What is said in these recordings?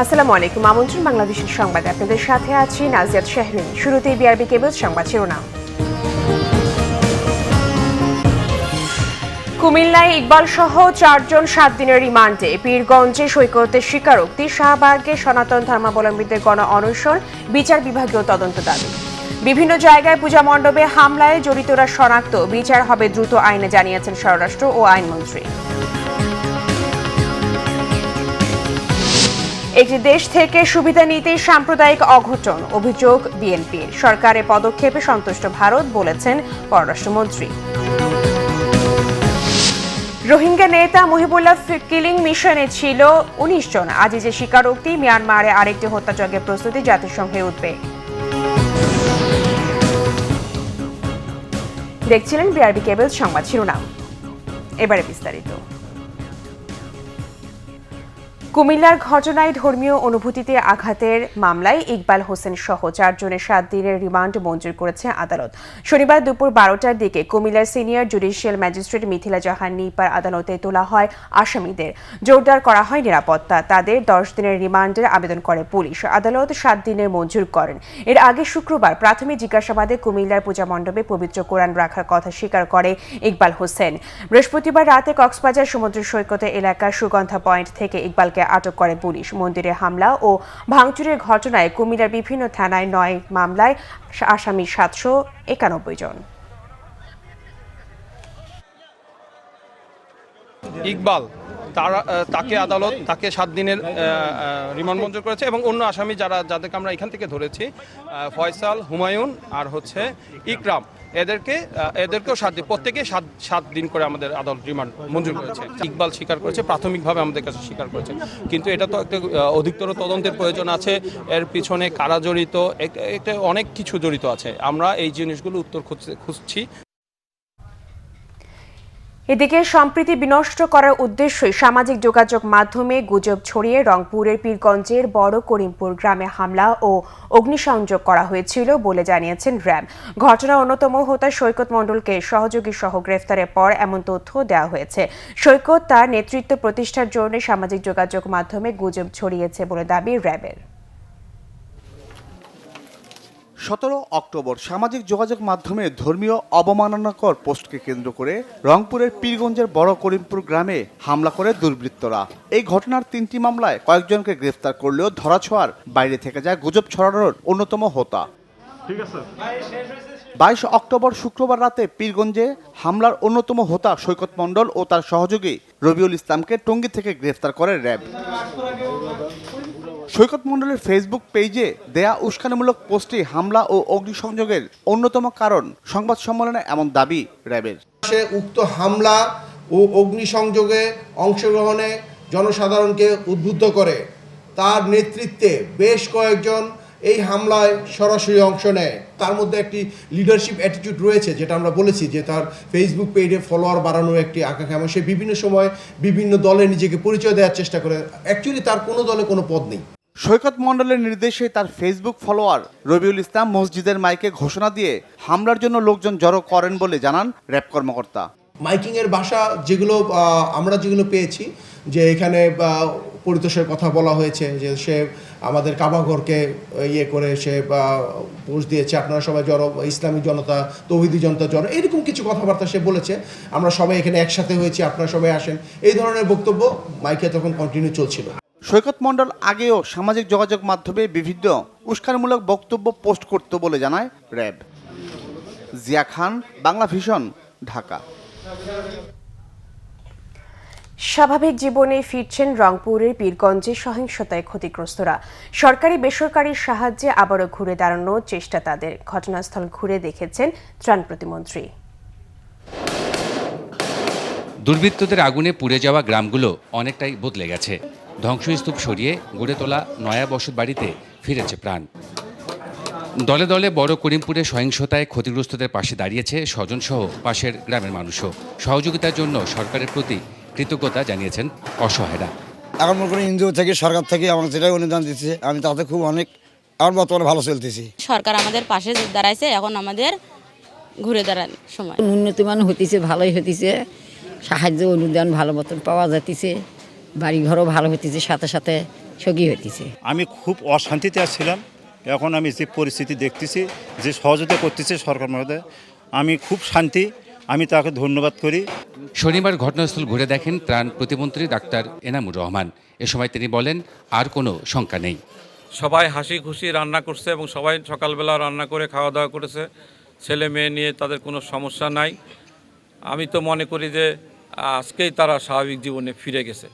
আসসালামু আলাইকুম। আমন্ত্রণ বাংলাদেশের সংবাদে আপনাদের সাথে আছি নাজিয়াত শাহরিন। শুরুতেই বিআরবি কেবল সংবাদ শিরোনাম। কুমিল্লায় ইকবাল সহ 4 জন 7 দিনের রিমান্ডে। পীরগঞ্জে সৈকতের স্বীকারোক্তি, শাহবাগে সনাতন ধর্মাবলম্বীদের গণ অনশন, বিচার বিভাগীয় তদন্ত দাবি। বিভিন্ন জায়গায় পূজা মণ্ডপে হামলায় জড়িতরা শনাক্ত, বিচার হবে দ্রুত আইনে, জানিয়েছেন স্বরাষ্ট্র ও আইনমন্ত্রী। একটি দেশ থেকে সুবিধা নিতেই সাম্প্রদায়িক অঘটন, অভিযোগ বিএনপির। সরকারের পদক্ষেপে সন্তুষ্ট ভারত, বলেছেন পররাষ্ট্রমন্ত্রী। রোহিঙ্গা নেতা মুহিবুল্লাহ কিলিং মিশনে ছিল 19 জন। আজিজের স্বীকারোক্তি, মিয়ানমারে আরেকটি হত্যাযজ্ঞের প্রস্তুতি, জাতিসংঘের উদ্বেগ। দেখছিলেন বিআরবি কেবল সংবাদ শিরোনাম, এবারে বিস্তারিত। কুমিল্লার ঘটনায় ধর্মীয় অনুভূতিতে আঘাতের মামলায় ইকবাল হোসেন সহ 4 জনের 7 দিনের রিমান্ড মঞ্জুর করেছে আদালত। শনিবার দুপুর 12টার দিকে কুমিল্লার সিনিয়র জুডিশিয়াল ম্যাজিস্ট্রেট মিথিলা জাহান নিপার আদালতে তোলা হয় আসামিদের। জোরদার করা হয় নিরাপত্তা। তাদের 10 দিনের রিমান্ডের আবেদন করে পুলিশ। আদালত 7 দিনের মঞ্জুর করেন। এর আগে শুক্রবার প্রাথমিক জিজ্ঞাসাবাদে কুমিল্লার পূজা মণ্ডপে পবিত্র কোরআন রাখার কথা স্বীকার করে ইকবাল হোসেন। বৃহস্পতিবার রাতে কক্সবাজার সমুদ্র সৈকতের এলাকার সুগন্ধা পয়েন্ট থেকে ইকবালকে আটক করে পুলিশ। মন্দিরে হামলা ও ভাঙচুরের ঘটনায় কুমিল্লার বিভিন্ন থানায় 9 মামলায় আসামি 791 জন। ইকবাল তাকে আদালত 7 দিনের রিমান্ড মঞ্জুর করেছে এবং অন্য আসামি যাদেরকে আমরা এখান থেকে ধরেছি, ফয়সাল, হুমায়ুন আর ইকরাম, এদেরকেও 7 দিন, প্রত্যেকে 7 দিন করে আমাদের আদালত রিমান্ড মঞ্জুর করেছে। ইকবাল স্বীকার করেছে, প্রাথমিকভাবে আমাদের কাছে স্বীকার করেছে, কিন্তু এটা তো একটা অধিকতর তদন্তের প্রয়োজন আছে। এর পিছনে কারা জড়িত, একটা অনেক কিছু জড়িত আছে। আমরা এই জিনিসগুলো উত্তর খুঁজছি। এদিকে সম্প্রীতি বিনষ্ট করার উদ্দেশ্যে সামাজিক যোগাযোগ মাধ্যমে গুজব ছড়িয়ে রংপুরের পীরগঞ্জের বড় করিমপুর গ্রামে হামলা ও অগ্নিসংযোগ করা হয়েছিল বলে জানিয়েছেন র্যাব। ঘটনার অন্যতম হোতা সৈকত মণ্ডলকে সহযোগী সহ গ্রেফতারের পর এমন তথ্য দেওয়া হয়েছে। সৈকত তার নেতৃত্ব প্রতিষ্ঠার জন্য সামাজিক যোগাযোগ মাধ্যমে গুজব ছড়িয়েছে বলে দাবি র্যাবের। 17 অক্টোবর সামাজিক যোগাযোগ মাধ্যমে ধর্মীয় অবমাননাকর পোস্টকে কেন্দ্র করে রংপুরের পীরগঞ্জের বড় করিমপুর গ্রামে হামলা করে দুর্বৃত্তরা। এই ঘটনার 3টি মামলায় কয়েকজনকে গ্রেফতার করলেও ধরাছোঁয়ার বাইরে থেকে যায় গুজব ছড়ানোর অন্যতম হোতা। 22 অক্টোবর শুক্রবার রাতে পীরগঞ্জে হামলার অন্যতম হোতা সৈকত মণ্ডল ও তার সহযোগী রবিউল ইসলামকে টঙ্গী থেকে গ্রেফতার করে র্যাব। সৈকত মণ্ডলের ফেসবুক পেজে দেয়া উস্কানিমূলক পোস্টে হামলা ও অগ্নিসংযোগের অন্যতম কারণ। সংবাদ সম্মেলনে এমন দাবি র্যাবের। উক্ত হামলা ও অগ্নিসংযোগে অংশগ্রহণে জনসাধারণকে উদ্বুদ্ধ করে তার নেতৃত্বে বেশ কয়েকজন এই হামলায় সরাসরি অংশ নেয়। তার মধ্যে একটি লিডারশিপ অ্যাটিটিউড রয়েছে, যেটা আমরা বলেছি যে তার ফেসবুক পেজে ফলোয়ার বাড়ানোর একটি আকাঙ্ক্ষা, এবং সে বিভিন্ন সময় বিভিন্ন দলে নিজেকে পরিচয় দেওয়ার চেষ্টা করে। অ্যাকচুয়ালি তার কোনো দলে কোনো পদ নেই। সৈকত মণ্ডলের নির্দেশে তার ফেসবুক ফলোয়ার রবিউল ইসলাম মসজিদের মাইকে ঘোষণা দিয়ে হামলার জন্য লোকজন জড়ো করেন বলে জানান র্যাব কর্মকর্তা। মাইকিংয়ের ভাষা আমরা যেগুলো পেয়েছি, যে এখানে পরিতোষের কথা বলা হয়েছে, যে সে আমাদের কাবাঘরকে করে সে পোস্ট দিয়েছে, আপনারা সবাই জড়ো, ইসলামী জনতা, তৌহিদি জনতা জড়ো, এরকম কিছু কথাবার্তা সে বলেছে। আমরা সবাই এখানে একসাথে হয়েছি, আপনারা সবাই আসেন, এই ধরনের বক্তব্য মাইকে তখন কন্টিনিউ চলছিল। সৈকত মণ্ডল আগেও সামাজিক যোগাযোগ মাধ্যমে বিভিন্ন উস্কানিমূলক বক্তব্য পোস্ট করত বলে জানায় র্যাব। জিয়া খান, বাংলা ভিশন, ঢাকা। স্বাভাবিক জীবনে ফিরছেন রংপুরের পীরগঞ্জে সহিংসতায় ক্ষতিগ্রস্তরা। সরকারি বেসরকারি সাহায্যে আবারও ঘুরে দাঁড়ানোর চেষ্টা তাদের। ঘটনাস্থল ঘুরে দেখেছেন ত্রাণ প্রতিমন্ত্রী। দুর্বৃত্তদের আগুনে পুড়ে যাওয়া গ্রামগুলো অনেকটাই বদলে গেছে। ধ্বংসস্তূপ সরিয়ে গড়ে তোলা নয়া বসত বাড়িতে ফিরেছে প্রাণ। দলে দলে বড় করিমপুরে সহিংসতায় ক্ষতিগ্রস্তদের পাশে দাঁড়িয়েছে স্বজনসহ পাশের গ্রামের মানুষও। সহযোগিতার জন্য সরকারের প্রতি কৃতজ্ঞতা জানিয়েছেন অসহায়রা। এখন মনে করি এনজিও থেকে, সরকার থেকে আমার যেটাই অনুদান দিচ্ছে, আমি তাতে খুব অনেক এখন বর্তমানে ভালো চলতেছি। সরকার আমাদের পাশে দাঁড়াইছে, এখন আমাদের ঘুরে দাঁড়ান সময় উন্নতিমান হতেছে, ভালোই হতেছে, সাহায্য অনুদান ভালো মতন পাওয়া যাইতেছে, বাড়িঘরও ভালো হতেছে, সাথে সাথে সখী হইতেছে। আমি খুব অশান্তিতে ছিলাম। এখন আমি যে পরিস্থিতি দেখতেছি, যে সহযোগিতা করতেছে সরকার মহোদয়, আমি খুব শান্তি। আমি তাকে ধন্যবাদ করি। শনিবার ঘটনাস্থল ঘুরে দেখেন ত্রাণ প্রতিমন্ত্রী ডাক্তার এনামুর রহমান। এ সময় তিনি বলেন, আর কোনো শঙ্কা নেই। সবাই হাসি খুশি রান্না করছে এবং সবাই সকালবেলা রান্না করে খাওয়া দাওয়া করেছে। ছেলে মেয়ে নিয়ে তাদের কোনো সমস্যা নাই। আমি তো মনে করি যে আজকেই তারা স্বাভাবিক জীবনে ফিরে গেছে।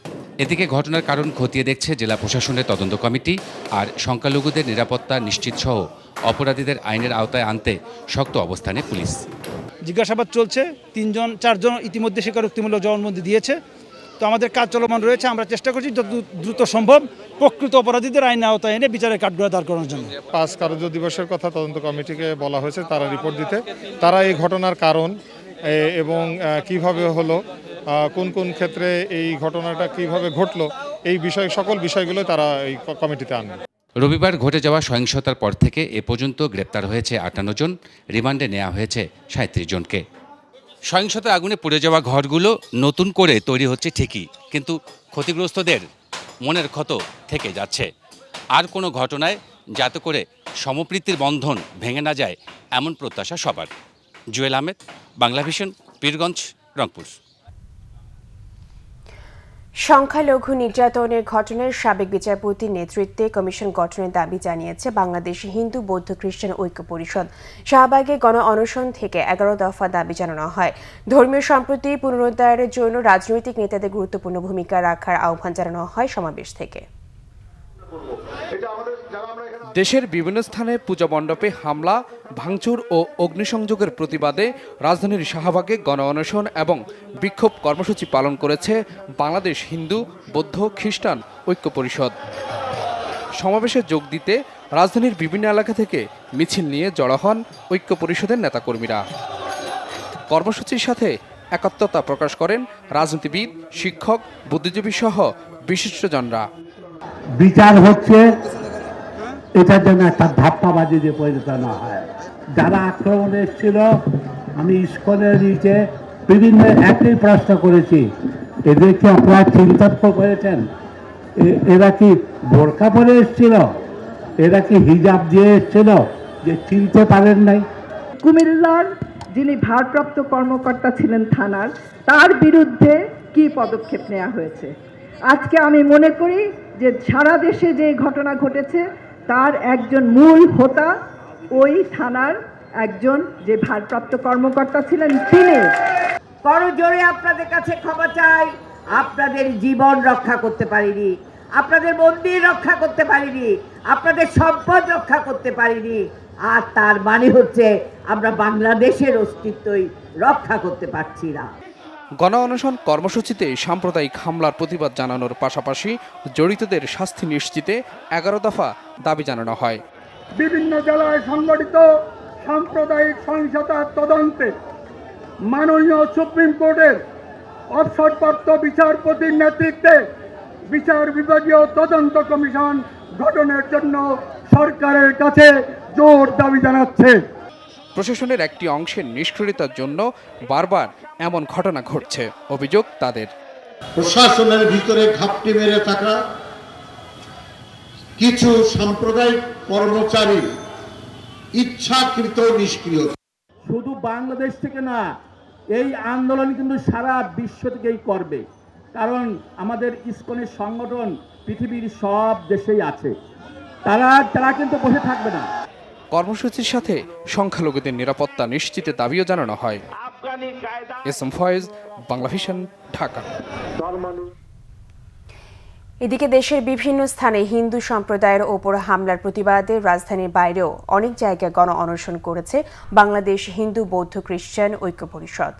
এদিকে ঘটনার কারণ খতিয়ে দেখছে জেলা প্রশাসনের তদন্ত কমিটি। আর সংখ্যালঘুদের নিরাপত্তা নিশ্চিত সহ অপরাধীদের আইনের আওতায় আনতে শক্ত অবস্থানে পুলিশ। জিজ্ঞাসাবাদ চলছে। 3-4জন ইতিমধ্যে স্বীকারোক্তিমূলক জবানবন্দি দিয়েছে। তো আমাদের কাজ চলমান রয়েছে। আমরা চেষ্টা করছি যত দ্রুত সম্ভব প্রকৃত অপরাধীদের আইনের আওতায় এনে বিচারের কাঠগড়ায় দাঁড় করানোর জন্য। 5 কার্য দিবসের কথা তদন্ত কমিটিকে বলা হয়েছে, তারা রিপোর্ট দিতে। তারা এই ঘটনার কারণ এবং কিভাবে হলো, কোন কোন ক্ষেত্রে এই ঘটনাটা কিভাবে ঘটলো, এই সকল বিষয়গুলো তারা এই কমিটিতে আনবে। রবিবার ঘটে যাওয়া সহিংসতার পর থেকে এ পর্যন্ত গ্রেপ্তার হয়েছে 58 জন, রিমান্ডে নেওয়া হয়েছে 37 জনকে। সহিংসতার আগুনে পুড়ে যাওয়া ঘরগুলো নতুন করে তৈরি হচ্ছে ঠিকই, কিন্তু ক্ষতিগ্রস্তদের মনের ক্ষত থেকে যাচ্ছে। আর কোনো ঘটনায় যাতে করে সম্প্রীতির বন্ধন ভেঙে না যায়, এমন প্রত্যাশা সবার। জুয়েল আহমেদ, বাংলাভিশন, পীরগঞ্জ, রংপুর। সংখ্যালঘু নির্যাতনের ঘটনার সাবেক বিচারপতির নেতৃত্বে কমিশন গঠনের দাবি জানিয়েছে বাংলাদেশ হিন্দু বৌদ্ধ খ্রিস্টান ঐক্য পরিষদ। শাহবাগে গণ অনশন থেকে 11 দফা দাবি জানানো হয়। ধর্মীয় সম্প্রীতি পুনরুদ্ধারের জন্য রাজনৈতিক নেতাদের গুরুত্বপূর্ণ ভূমিকা রাখার আহ্বান জানানো হয় সমাবেশ থেকে। দেশের বিভিন্ন স্থানে পূজা মণ্ডপে হামলা, ভাঙচুর ও অগ্নিসংযোগের প্রতিবাদে রাজধানীর শাহবাগে গণ অনশন এবং বিক্ষোভ কর্মসূচি পালন করেছে বাংলাদেশ হিন্দু বৌদ্ধ খ্রিস্টান ঐক্য পরিষদ। সমাবেশে যোগ দিতে রাজধানীর বিভিন্ন এলাকা থেকে মিছিল নিয়ে জড়ো হন ঐক্য পরিষদের নেতাকর্মীরা। কর্মসূচির সাথে একাত্মতা প্রকাশ করেন রাজনীতিবিদ, শিক্ষক, বুদ্ধিজীবী সহ বিশিষ্টজনরা। বিচার হচ্ছে এটার জন্য একটা ধাপ্পাবাজি যে পরিণত না হয়। যারা আক্রমণে এসেছিল, আমি ইস্কনের নিচে বিভিন্ন একই প্রশ্ন করেছি, এদেরকে আপনারা চিন্তা করেছেন? এরা কি বোরকা পরে এসেছিল? এরা কি হিজাব দিয়ে এসেছিল যে চিনতে পারেন নাই? কুমিল্লার যিনি ভারপ্রাপ্ত কর্মকর্তা ছিলেন থানার, তার বিরুদ্ধে কি পদক্ষেপ নেওয়া হয়েছে? আজকে আমি মনে করি যে সারা দেশে যে ঘটনা ঘটেছে তার একজন মূল হোতা ওই থানার একজন যে ভারপ্রাপ্ত কর্মকর্তা ছিলেন তিনি। করজোড়ে আপনাদের কাছে ক্ষমা চাই, আপনাদের জীবন রক্ষা করতে পারিনি, আপনাদের মন্দির রক্ষা করতে পারিনি, আপনাদের সম্পদ রক্ষা করতে পারিনি, আর তার মানে হচ্ছে আমরা বাংলাদেশের অস্তিত্বই রক্ষা করতে পারছি না। গণ অনশন কর্মসূচিতে সাম্প্রদায়িক হামলার প্রতিবাদ জানানোর পাশাপাশি জড়িতদের শাস্তি নিশ্চিতে 11 দফা দাবি জানানো হয়। বিভিন্ন জেলায় সংগঠিত সাম্প্রদায়িক সহিংসতার তদন্তে মাননীয় সুপ্রিম কোর্টের অবসরপ্রাপ্ত বিচারপতির নেতৃত্বে বিচার বিভাগীয় তদন্ত কমিশন গঠনের জন্য সরকারের কাছে জোর দাবি জানাচ্ছে। প্রশাসনের একটি অংশের নিষ্ক্রিয়তার জন্য বারবার এমন ঘটনা ঘটছে, অভিযোগ তাদের। প্রশাসনের ভিতরে ঘাপটি মেরে থাকা কিছু সাম্প্রদায়িক কর্মচারী ইচ্ছাকৃত নিষ্ক্রিয়। শুধু বাংলাদেশ থেকে না, এই আন্দোলন কিন্তু সারা বিশ্ব থেকেই করবে, কারণ আমাদের ইসকনের সংগঠন পৃথিবীর সব দেশেই আছে। তারা কিন্তু বসে থাকবে না। কর্মসূচির সাথে সংখ্যালঘুদের নিরাপত্তা নিশ্চিতের দাবিও জানানো হয়। এসএম ফয়েজ, বাংলাভিশন, ঢাকা। এদিকে দেশের বিভিন্ন স্থানে হিন্দু সম্প্রদায়ের ওপর হামলার প্রতিবাদে রাজধানীর বাইরেও অনেক জায়গায় গণ অনশন করেছে বাংলাদেশ হিন্দু বৌদ্ধ খ্রিস্টান ঐক্য পরিষদ।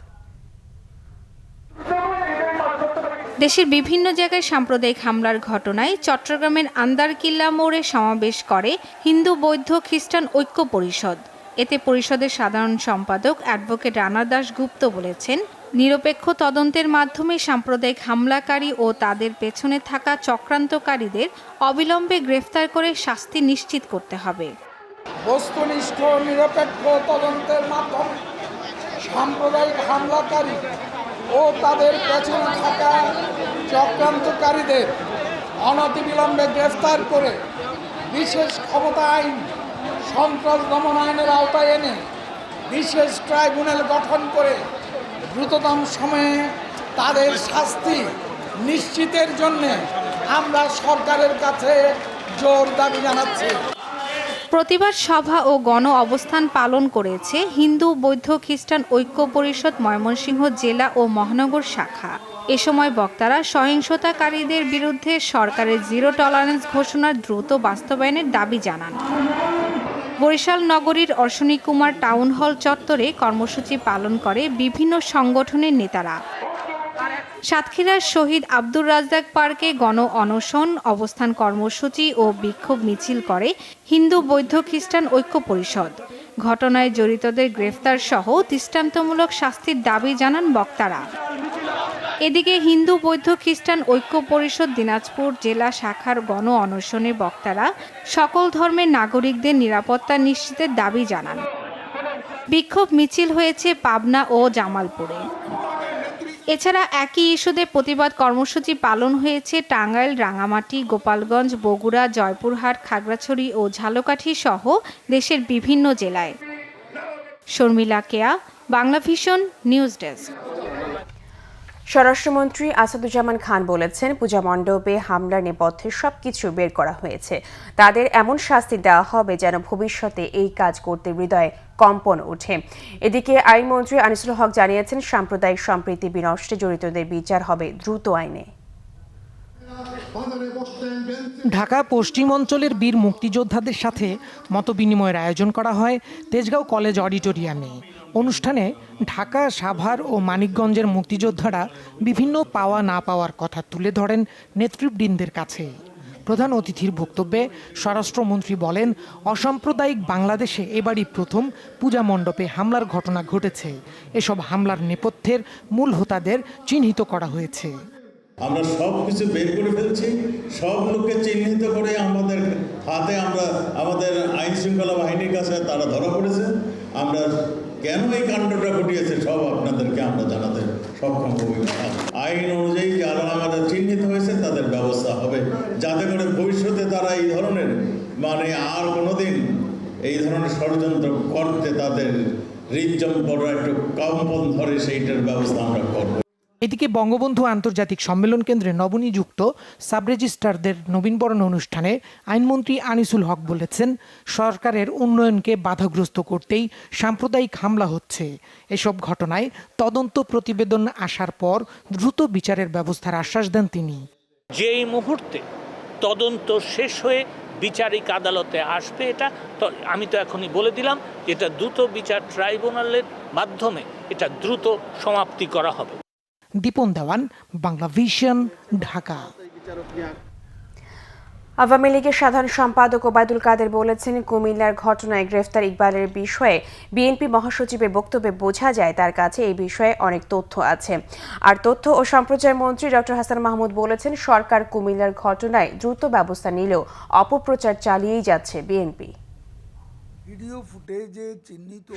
দেশের বিভিন্ন জায়গায় সাম্প্রদায়িক হামলার ঘটনায় চট্টগ্রামের আন্দারকিল্লা মোড়ে সমাবেশ করে হিন্দু বৌদ্ধ খ্রিস্টান ঐক্য পরিষদ। এতে পরিষদের সাধারণ সম্পাদক অ্যাডভোকেট রানা দাস গুপ্ত বলেছেন, নিরপেক্ষ তদন্তের মাধ্যমে সাম্প্রদায়িক হামলাকারী ও তাদের পেছনে থাকা চক্রান্তকারীদের অবিলম্বে গ্রেফতার করে শাস্তি নিশ্চিত করতে হবে। বস্তুনিষ্ঠ নিরপেক্ষ তদন্তের মাধ্যমে সাম্প্রদায়িক হামলাকারী ও তাদের পেছনে থাকা চক্রান্তকারীদের অনতিবিলম্বে গ্রেফতার করে বিশেষ ক্ষমতা আইন, সন্ত্রাস দমন আইনের আওতায় এনে বিশেষ ট্রাইব্যুনাল গঠন করে দ্রুততম সময়ে তাদের শাস্তি নিশ্চিতের জন্য আমরা সরকারের কাছে জোর দাবি জানাচ্ছি। প্রতিবাদ সভা ও গণ অবস্থান পালন করেছে হিন্দু বৌদ্ধ খ্রিস্টান ঐক্য পরিষদ ময়মনসিংহ জেলা ও মহানগর শাখা। এ সময় বক্তারা সহিংসতাকারীদের বিরুদ্ধে সরকারের জিরো টলারেন্স ঘোষণার দ্রুত বাস্তবায়নের দাবি জানান। বরিশাল নগরীর অশ্বিনী কুমার টাউন হল চত্বরে কর্মসূচি পালন করে বিভিন্ন সংগঠনের নেতারা। সাতক্ষীরার শহীদ আব্দুর রাজ্জাক পার্কে গণ অনশন, অবস্থান কর্মসূচি ও বিক্ষোভ মিছিল করে হিন্দু বৌদ্ধ খ্রিস্টান ঐক্য পরিষদ। ঘটনায় জড়িতদের গ্রেফতার সহ দৃষ্টান্তমূলক শাস্তির দাবি জানান বক্তারা। এদিকে হিন্দু বৌদ্ধ খ্রিস্টান ঐক্য পরিষদ দিনাজপুর জেলা শাখার গণ অনশনে বক্তারা সকল ধর্মের নাগরিকদের নিরাপত্তা নিশ্চিতের দাবি জানান। বিক্ষোভ মিছিল হয়েছে পাবনা ও জামালপুরে। এছাড়া একই ইস্যুতে প্রতিবাদ কর্মসূচি পালন হয়েছে টাঙ্গাইল, রাঙামাটি, গোপালগঞ্জ, বগুড়া, জয়পুরহাট, খাগড়াছড়ি ও ঝালকাঠি সহ দেশের বিভিন্ন জেলায়। শর্মিলা কেয়া, বাংলা ভিশন নিউজ ডেস্ক। স্বরাষ্ট্রমন্ত্রী আসাদুজ্জামান খান বলেছেন, পূজা মণ্ডপে হামলার নেপথ্যে সবকিছু বের করা হয়েছে। তাদের এমন শাস্তি দেওয়া হবে যেন ভবিষ্যতে এই কাজ করতে হৃদয়ে কম্পন ওঠে। এদিকে আইনমন্ত্রী আনিসুল হক জানিয়েছেন, সাম্প্রদায়িক সম্প্রীতি বিনষ্টে জড়িতদের বিচার হবে দ্রুত আইনে। ঢাকা পশ্চিম অঞ্চলের বীর মুক্তিযোদ্ধাদের সাথে মতবিনিময়ের আয়োজন করা হয় তেজগাঁও কলেজ অডিটোরিয়ামে। অনুষ্ঠানে ঢাকা, সাভার ও মানিকগঞ্জের মুক্তিযোদ্ধারা বিভিন্ন পাওয়া না পাওয়ার কথা তুলে ধরেন নেতৃবৃন্দের কাছে। প্রধান অতিথির বক্তব্যে স্বরাষ্ট্রমন্ত্রী বলেন, অসাম্প্রদায়িক বাংলাদেশে এবারই প্রথম পূজা মণ্ডপে হামলার ঘটনা ঘটেছে। এসব হামলার নেপথ্যের মূল হোতাদের চিহ্নিত করা হয়েছে। আমরা সব কিছু বের করে ফেলছি, সব লোককে চিহ্নিত করে আমাদের হাতে আমাদের আইন শৃঙ্খলা বাহিনীর কাছে তারা ধরা পড়েছে। আমরা কেন এই কাণ্ডটা ঘটিয়েছে সব আপনাদেরকে আমরা জানাতে সক্ষম হব। আইন অনুযায়ী যারা আমাদের চিহ্নিত হয়েছে তাদের ব্যবস্থা হবে, যাতে করে ভবিষ্যতে তারা এই ধরনের আর কোনোদিন এই ধরনের ষড়যন্ত্র করতে তাদের হৃদযন্ত্র একটু কম্পন ধরে সেইটার ব্যবস্থা আমরা করব। এদিকে বঙ্গবন্ধু আন্তর্জাতিক সম্মেলন কেন্দ্রে নবনিযুক্ত সাব রেজিস্ট্রারদের নবীনবরণ অনুষ্ঠানে আইনমন্ত্রী আনিসুল হক বলেছেন, সরকারের উন্নয়নকে বাধাগ্রস্ত করতেই সাম্প্রদায়িক হামলা হচ্ছে। এসব ঘটনায় তদন্ত প্রতিবেদন আসার পর দ্রুত বিচারের ব্যবস্থার আশ্বাস দেন তিনি। যেই মুহূর্তে তদন্ত শেষ হয়ে বিচারিক আদালতে আসবে, এটা তো আমি তো এখনই বলে দিলাম যে এটা দ্রুত বিচার ট্রাইব্যুনালের মাধ্যমে এটা দ্রুত সমাপ্তি করা হবে। দীপন দেওয়ান, বাংলা ভিশন, ঢাকা। আওয়ামী লীগের সাধারণ সম্পাদক ওবায়দুল কাদের বলেছেন, কুমিল্লার ঘটনায় গ্রেফতার ইকবালের বিষয়ে বিএনপি মহাসচিবের বক্তব্যে বোঝা যায় তার কাছে এই বিষয়ে অনেক তথ্য আছে। আর তথ্য ও সম্প্রচার মন্ত্রী ডক্টর হাসান মাহমুদ বলেছেন, সরকার কুমিল্লার ঘটনায় দ্রুত ব্যবস্থা নিলেও অপপ্রচার চালিয়েই যাচ্ছে বিএনপি।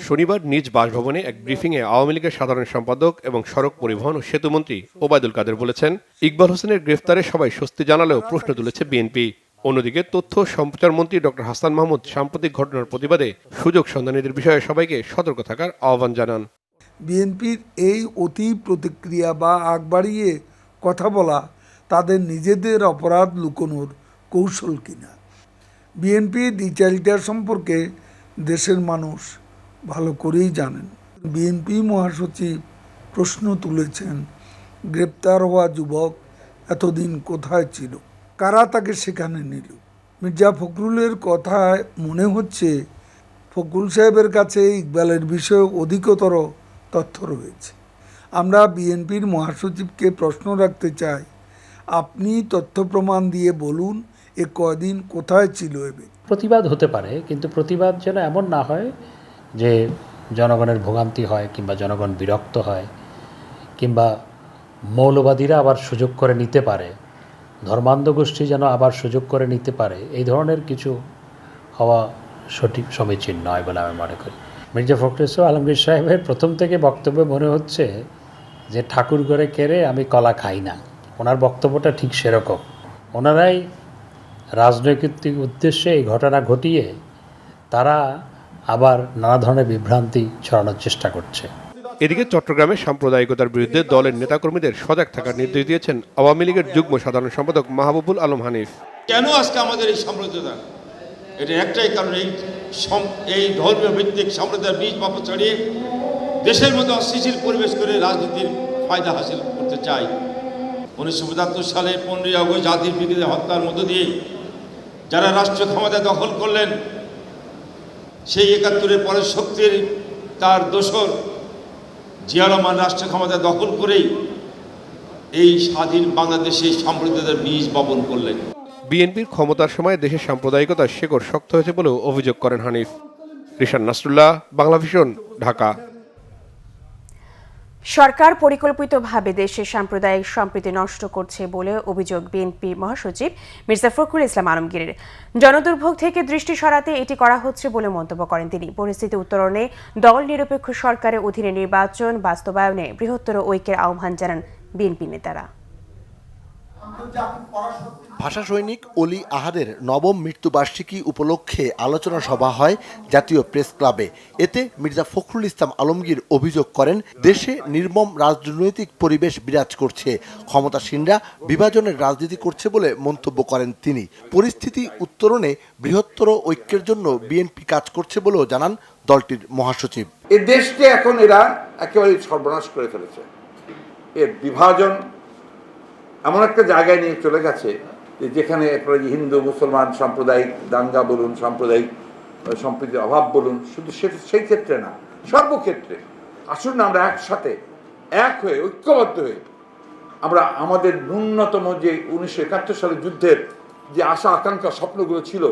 শনিবার নিজ বাসভবনে এক ব্রিফিংয়ে আওয়ামী লীগের সাধারণ সম্পাদক এবং সড়ক পরিবহন ও সেতুমন্ত্রী ওবায়দুল কাদের বলেছেন, ইকবাল হোসেনের গ্রেফতারে সবাই স্বস্তি জানালেও প্রশ্ন তুলেছে বিএনপি। অন্যদিকে তথ্য ও সম্প্রচার মন্ত্রী ডক্টর হাসান মাহমুদ সাম্প্রতিক ঘটনার প্রতিবাদে সুযোগ সন্ধানীদের বিষয়ে সবাইকে সতর্ক থাকার আহ্বান জানান। বিএনপির এই অতি প্রতিক্রিয়া বা আগ বাড়িয়ে কথা বলা তাদের নিজেদের অপরাধ লুকোনোর কৌশল কিনা। বিএনপির দ্বিচারিতার সম্পর্কে দেশের মানুষ ভালো করেই জানেন। বিএনপি মহাসচিব প্রশ্ন তুলেছেন, গ্রেপ্তার হওয়া যুবক এতদিন কোথায় ছিল, কারা তাকে সেখানে নিল। মির্জা ফখরুলের কথায় মনে হচ্ছে ফখরুল সাহেবের কাছে ইকবালের বিষয়ে অধিকতর তথ্য রয়েছে। আমরা বিএনপির মহাসচিবকে প্রশ্ন রাখতে চাই, আপনি তথ্য প্রমাণ দিয়ে বলুন এ কয়দিন কোথায় ছিল এবে। প্রতিবাদ হতে পারে, কিন্তু প্রতিবাদ যেন এমন না হয় যে জনগণের ভোগান্তি হয় কিংবা জনগণ বিরক্ত হয় কিংবা মৌলবাদীরা আবার সুযোগ করে নিতে পারে, ধর্মান্ধ গোষ্ঠী যেন আবার সুযোগ করে নিতে পারে, এই ধরনের কিছু হওয়া সঠিক সমীচীন নয় বলে আমি মনে করি। মির্জা ফখরুল আলমগীর সাহেবের প্রথম থেকে বক্তব্য মনে হচ্ছে যে ঠাকুর ঘরে কেড়ে আমি কলা খাই না। ওনার বক্তব্যটা ঠিক সেরকম। ওনারাই রাজনৈতিক উদ্দেশ্যে এই ঘটনা ঘটিয়ে তারা আবার নানা ধরনের বিভ্রান্তি ছড়ানোর চেষ্টা করছে। এদিকে চট্টগ্রামে সাম্প্রদায়িকতার বিরুদ্ধে দলের নেতাকর্মীদের সজাগ থাকার নির্দেশ দিয়েছেন আওয়ামী লীগের যুগ্ম সাধারণ সম্পাদক মাহবুবুল আলম হানিফ। কেন আজকে আমাদের এই সাম্প্রদায়িকতা? এটা একটাই কারণ, এই ধর্মীয় ভিত্তিক সাম্প্রদায়ের বীজ বাপ ছড়িয়ে দেশের মধ্যে অস্থিতিশীল পরিবেশ করে রাজনীতির ফায়দা হাসিল করতে চাই। 1975 সালে 15 আগস্ট জাতির পিতাদের হত্যার মধ্য দিয়ে যারা রাষ্ট্রীয় ক্ষমতা দখল করলেন, সেই 71-এর পরের শক্তির তার দোসর জিয়া রহমান রাষ্ট্রীয় ক্ষমতা দখল করেই এই স্বাধীন বাংলাদেশে সাম্প্রদায়িকতার বীজ বপন করলেন। বিএনপির ক্ষমতার সময় দেশের সাম্প্রদায়িকতার শেকড় শক্ত হয়েছে বলেও অভিযোগ করেন হানিফ। রিশান নাসরুল্লাহ, বাংলাভিশন, ঢাকা। সরকার পরিকল্পিতভাবে দেশের সাম্প্রদায়িক সম্প্রীতি নষ্ট করছে বলে অভিযোগ বিএনপি মহাসচিব মির্জা ফখরুল ইসলাম আলমগীরের। জনদুর্ভোগ থেকে দৃষ্টি সরাতে এটি করা হচ্ছে বলে মন্তব্য করেন তিনি। পরিস্থিতি উত্তরণে দল নিরপেক্ষ সরকারের অধীনে নির্বাচন বাস্তবায়নে বৃহত্তর ঐক্যের আহ্বান জানান বিএনপি নেতারা। ভাষা সৈনিক অলি আহাদের নবম মৃত্যুবার্ষিকী উপলক্ষে আলোচনা সভা হয় জাতীয় প্রেস ক্লাবে। এতে মির্জা ফখরুল ইসলাম আলমগীর অভিযোগ করেন, দেশে নির্মম রাজনৈতিক পরিবেশ বিরাজ করছে, ক্ষমতাসীনরা বিভাজনের রাজনীতি করছে বলে মন্তব্য করেন তিনি। পরিস্থিতি উত্তরণে বৃহত্তর ঐক্যের জন্য বিএনপি কাজ করছে বলেও জানান দলটির মহাসচিব। এই দেশকে এখন এরা একেবারে সর্বনাশ করে ফেলেছে। এর বিভাজন এমন একটা জায়গায় নিয়ে চলে গেছে যেখানে হিন্দু মুসলমান সাম্প্রদায়িক দাঙ্গা বলুন, সাম্প্রদায়িক সম্প্রীতির অভাব বলুন, শুধু সেই ক্ষেত্রে না, সর্বক্ষেত্রে। আসুন না আমরা একসাথে এক হয়ে ঐক্যবদ্ধ হয়ে আমরা আমাদের ন্যূনতম যে 1971 সালের যুদ্ধের যে আশা আকাঙ্ক্ষা স্বপ্নগুলো ছিল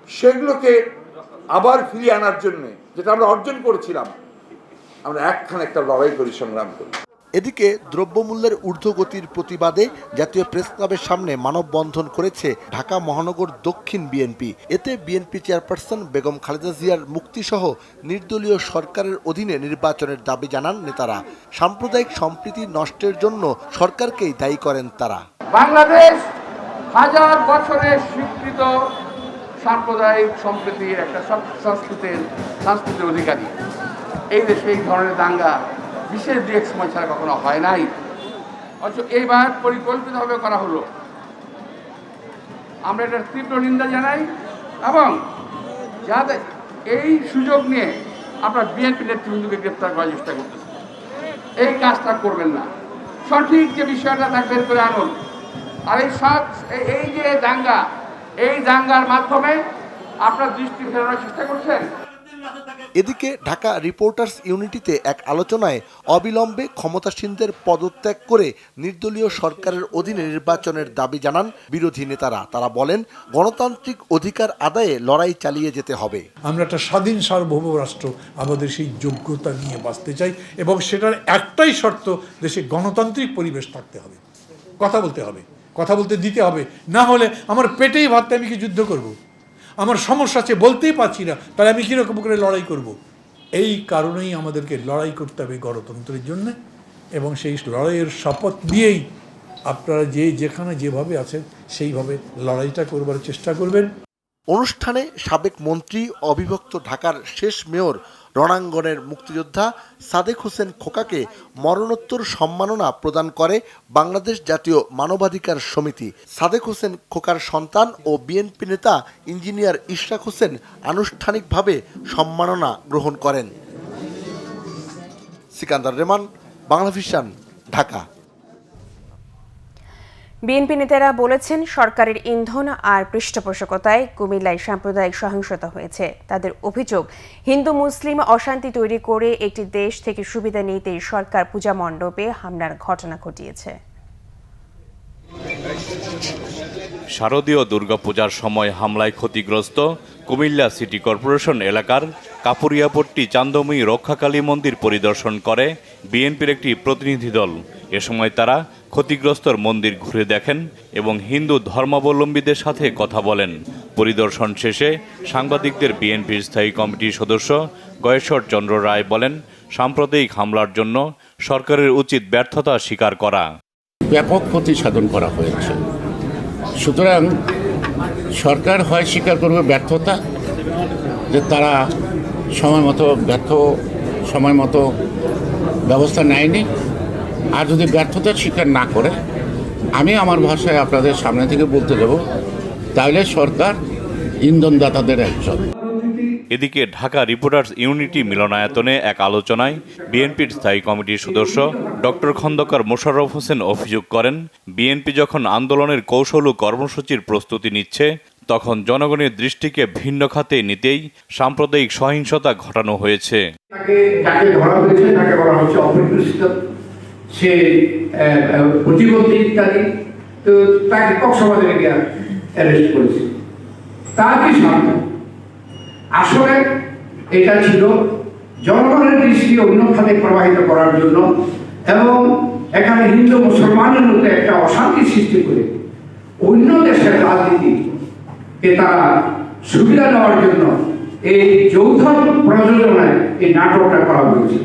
সেগুলোকে আবার ফিরিয়ে আনার জন্য যেটা আমরা অর্জন করেছিলাম, আমরা একখানে একটা লড়াই করি, সংগ্রাম করি। এদিকে দ্রব্যমূল্যের ঊর্ধ্বগতির প্রতিবাদে জাতীয় প্রেস ক্লাবের সামনে মানববন্ধন করেছে ঢাকা মহানগর দক্ষিণ বিএনপি। এতে বিএনপি চেয়ারপারসন বেগম খালেদা জিয়ার মুক্তিসহ নির্দলীয় সরকারের অধীনে নির্বাচনের দাবি জানান নেতারা। সাম্প্রদায়িক সম্প্রীতি নষ্টের জন্য সরকারকেই দায়ী করেন তারা। বাংলাদেশ হাজার বছরের স্বীকৃত সাম্প্রদায়িক সম্প্রীতির একটা সংস্কৃতির অধিকারী। এই দেশে এই ধরনের দাঙ্গা বিশেষ দু এক সময় ছাড়া কখনো হয় নাই, অথচ এইবার পরিকল্পিতভাবে করা হলো। আমরা এটার তীব্র নিন্দা জানাই এবং যাদের এই সুযোগ নিয়ে আপনার বিএনপি নেতৃবৃন্দকে গ্রেপ্তার করার চেষ্টা করতেছে, এই কাজটা করবেন না। সঠিক যে বিষয়টা তা বের করে আনুন। আর এই যে দাঙ্গা, এই দাঙ্গার মাধ্যমে আপনার দৃষ্টি ফেরানোর চেষ্টা করছেন। এদিকে ঢাকা রিপোর্টার্স ইউনিটিতে এক আলোচনায় অবিলম্বে ক্ষমতাসীনদের পদত্যাগ করে নির্দলীয় সরকারের অধীনে নির্বাচনের দাবি জানান বিরোধী নেতারা। তারা বলেন, গণতান্ত্রিক অধিকার আদায়ে লড়াই চালিয়ে যেতে হবে। আমরা একটা স্বাধীন সার্বভৌম রাষ্ট্র, আমাদের সেই যোগ্যতা নিয়ে বাঁচতে চাই এবং সেটার একটাই শর্ত, দেশে গণতান্ত্রিক পরিবেশ থাকতে হবে, কথা বলতে হবে, কথা বলতে দিতে হবে। না হলে আমার পেটেই ভাবতে আমি কি যুদ্ধ করব? আমার সমস্যা আছে, বলতেই পারছি না, তাহলে আমি কীরকম করে লড়াই করব? এই কারণেই আমাদেরকে লড়াই করতে হবে গণতন্ত্রের জন্য, এবং সেই লড়াইয়ের শপথ নিয়েই আপনারা যেখানে যেভাবে আছেন সেইভাবে লড়াইটা করবার চেষ্টা করবেন। অনুষ্ঠানে সাবেক মন্ত্রী অবিভক্ত ঢাকার শেষ মেয়র রণাঙ্গনের মুক্তিযোদ্ধা সাদেক হোসেন খোকাকে মরণোত্তর সম্মাননা প্রদান করে বাংলাদেশ জাতীয় মানবাধিকার সমিতি। সাদেক হোসেন খোকার সন্তান ও বিএনপি নেতা ইঞ্জিনিয়ার ইশরাক হোসেন আনুষ্ঠানিকভাবে সম্মাননা গ্রহণ করেন। সিকান্দার রেমান, বাংলাভিশন, ঢাকা। বিএনপি নেতারা বলেছেন, সরকারের ইন্ধন আর পৃষ্ঠপোষকতায় কুমিল্লায় সাম্প্রদায়িক সহিংসতা হয়েছে। তাদের অভিযোগ, হিন্দু মুসলিম অশান্তি তৈরি করে একটি দেশ থেকে সুবিধা নিতেই সরকার পূজা মণ্ডপে হামলার ঘটনা ঘটিয়েছে। শারদীয় দুর্গাপূজার সময় হামলায় ক্ষতিগ্রস্ত কুমিল্লা সিটি কর্পোরেশন এলাকার কাপুরিয়াপট্টি চান্দময়ী রক্ষাকালী মন্দির পরিদর্শন করে বিএনপির একটি প্রতিনিধি দল। এ সময় তারা ক্ষতিগ্রস্তর মন্দির ঘুরে দেখেন এবং হিন্দু ধর্মাবলম্বীদের সাথে কথা বলেন। পরিদর্শন শেষে সাংবাদিকদের বিএনপির স্থায়ী কমিটির সদস্য গয়েশ্বর চন্দ্র রায় বলেন, সাম্প্রদায়িক হামলার জন্য সরকারের উচিত ব্যর্থতা স্বীকার করা। ব্যাপক ক্ষতি সাধন করা হয়েছে। সুতরাং সরকার হয় স্বীকার করবে ব্যর্থতা, যে তারা সময় মতো ব্যবস্থা নেয়নি, আর যদি ব্যর্থতা স্বীকার না করে, আমি আমার ভাষায় আপনাদের সামনে থেকে বলতে দেব, তাহলে সরকার ইন্ধনদাতাদের একজন। এদিকে ঢাকা রিপোর্টার্স ইউনিটি মিলনায়তনে এক আলোচনায় বিএনপির স্থায়ী কমিটির সদস্য ডক্টর খন্দকার মোশাররফ হোসেন অভিযোগ করেন, বিএনপি যখন আন্দোলনের কৌশল ও কর্মসূচির প্রস্তুতি নিচ্ছে, তখন জনগণের দৃষ্টিকে ভিন্ন খাতে নিতেই সাম্প্রদায়িক সহিংসতা ঘটানো হয়েছে। যাকে ধরা হয়েছে তাকে বলা হচ্ছে অপরিচিত, সে প্রতিবন্ধী ইত্যাদি, তো তাকে কক্সবাজারে গিয়ে অ্যারেস্ট করেছে। তার কি সামনে আসলে এটা ছিল জনগণের দৃষ্টি অন্য খাতে প্রবাহিত করার জন্য এবং এখানে হিন্দু মুসলমানের মধ্যে একটা অশান্তি সৃষ্টি করে অন্য দেশের রাজনীতিকে তারা সুবিধা নেওয়ার জন্য এই যৌথ প্রযোজনায় এই নাটকটা করা হয়েছে।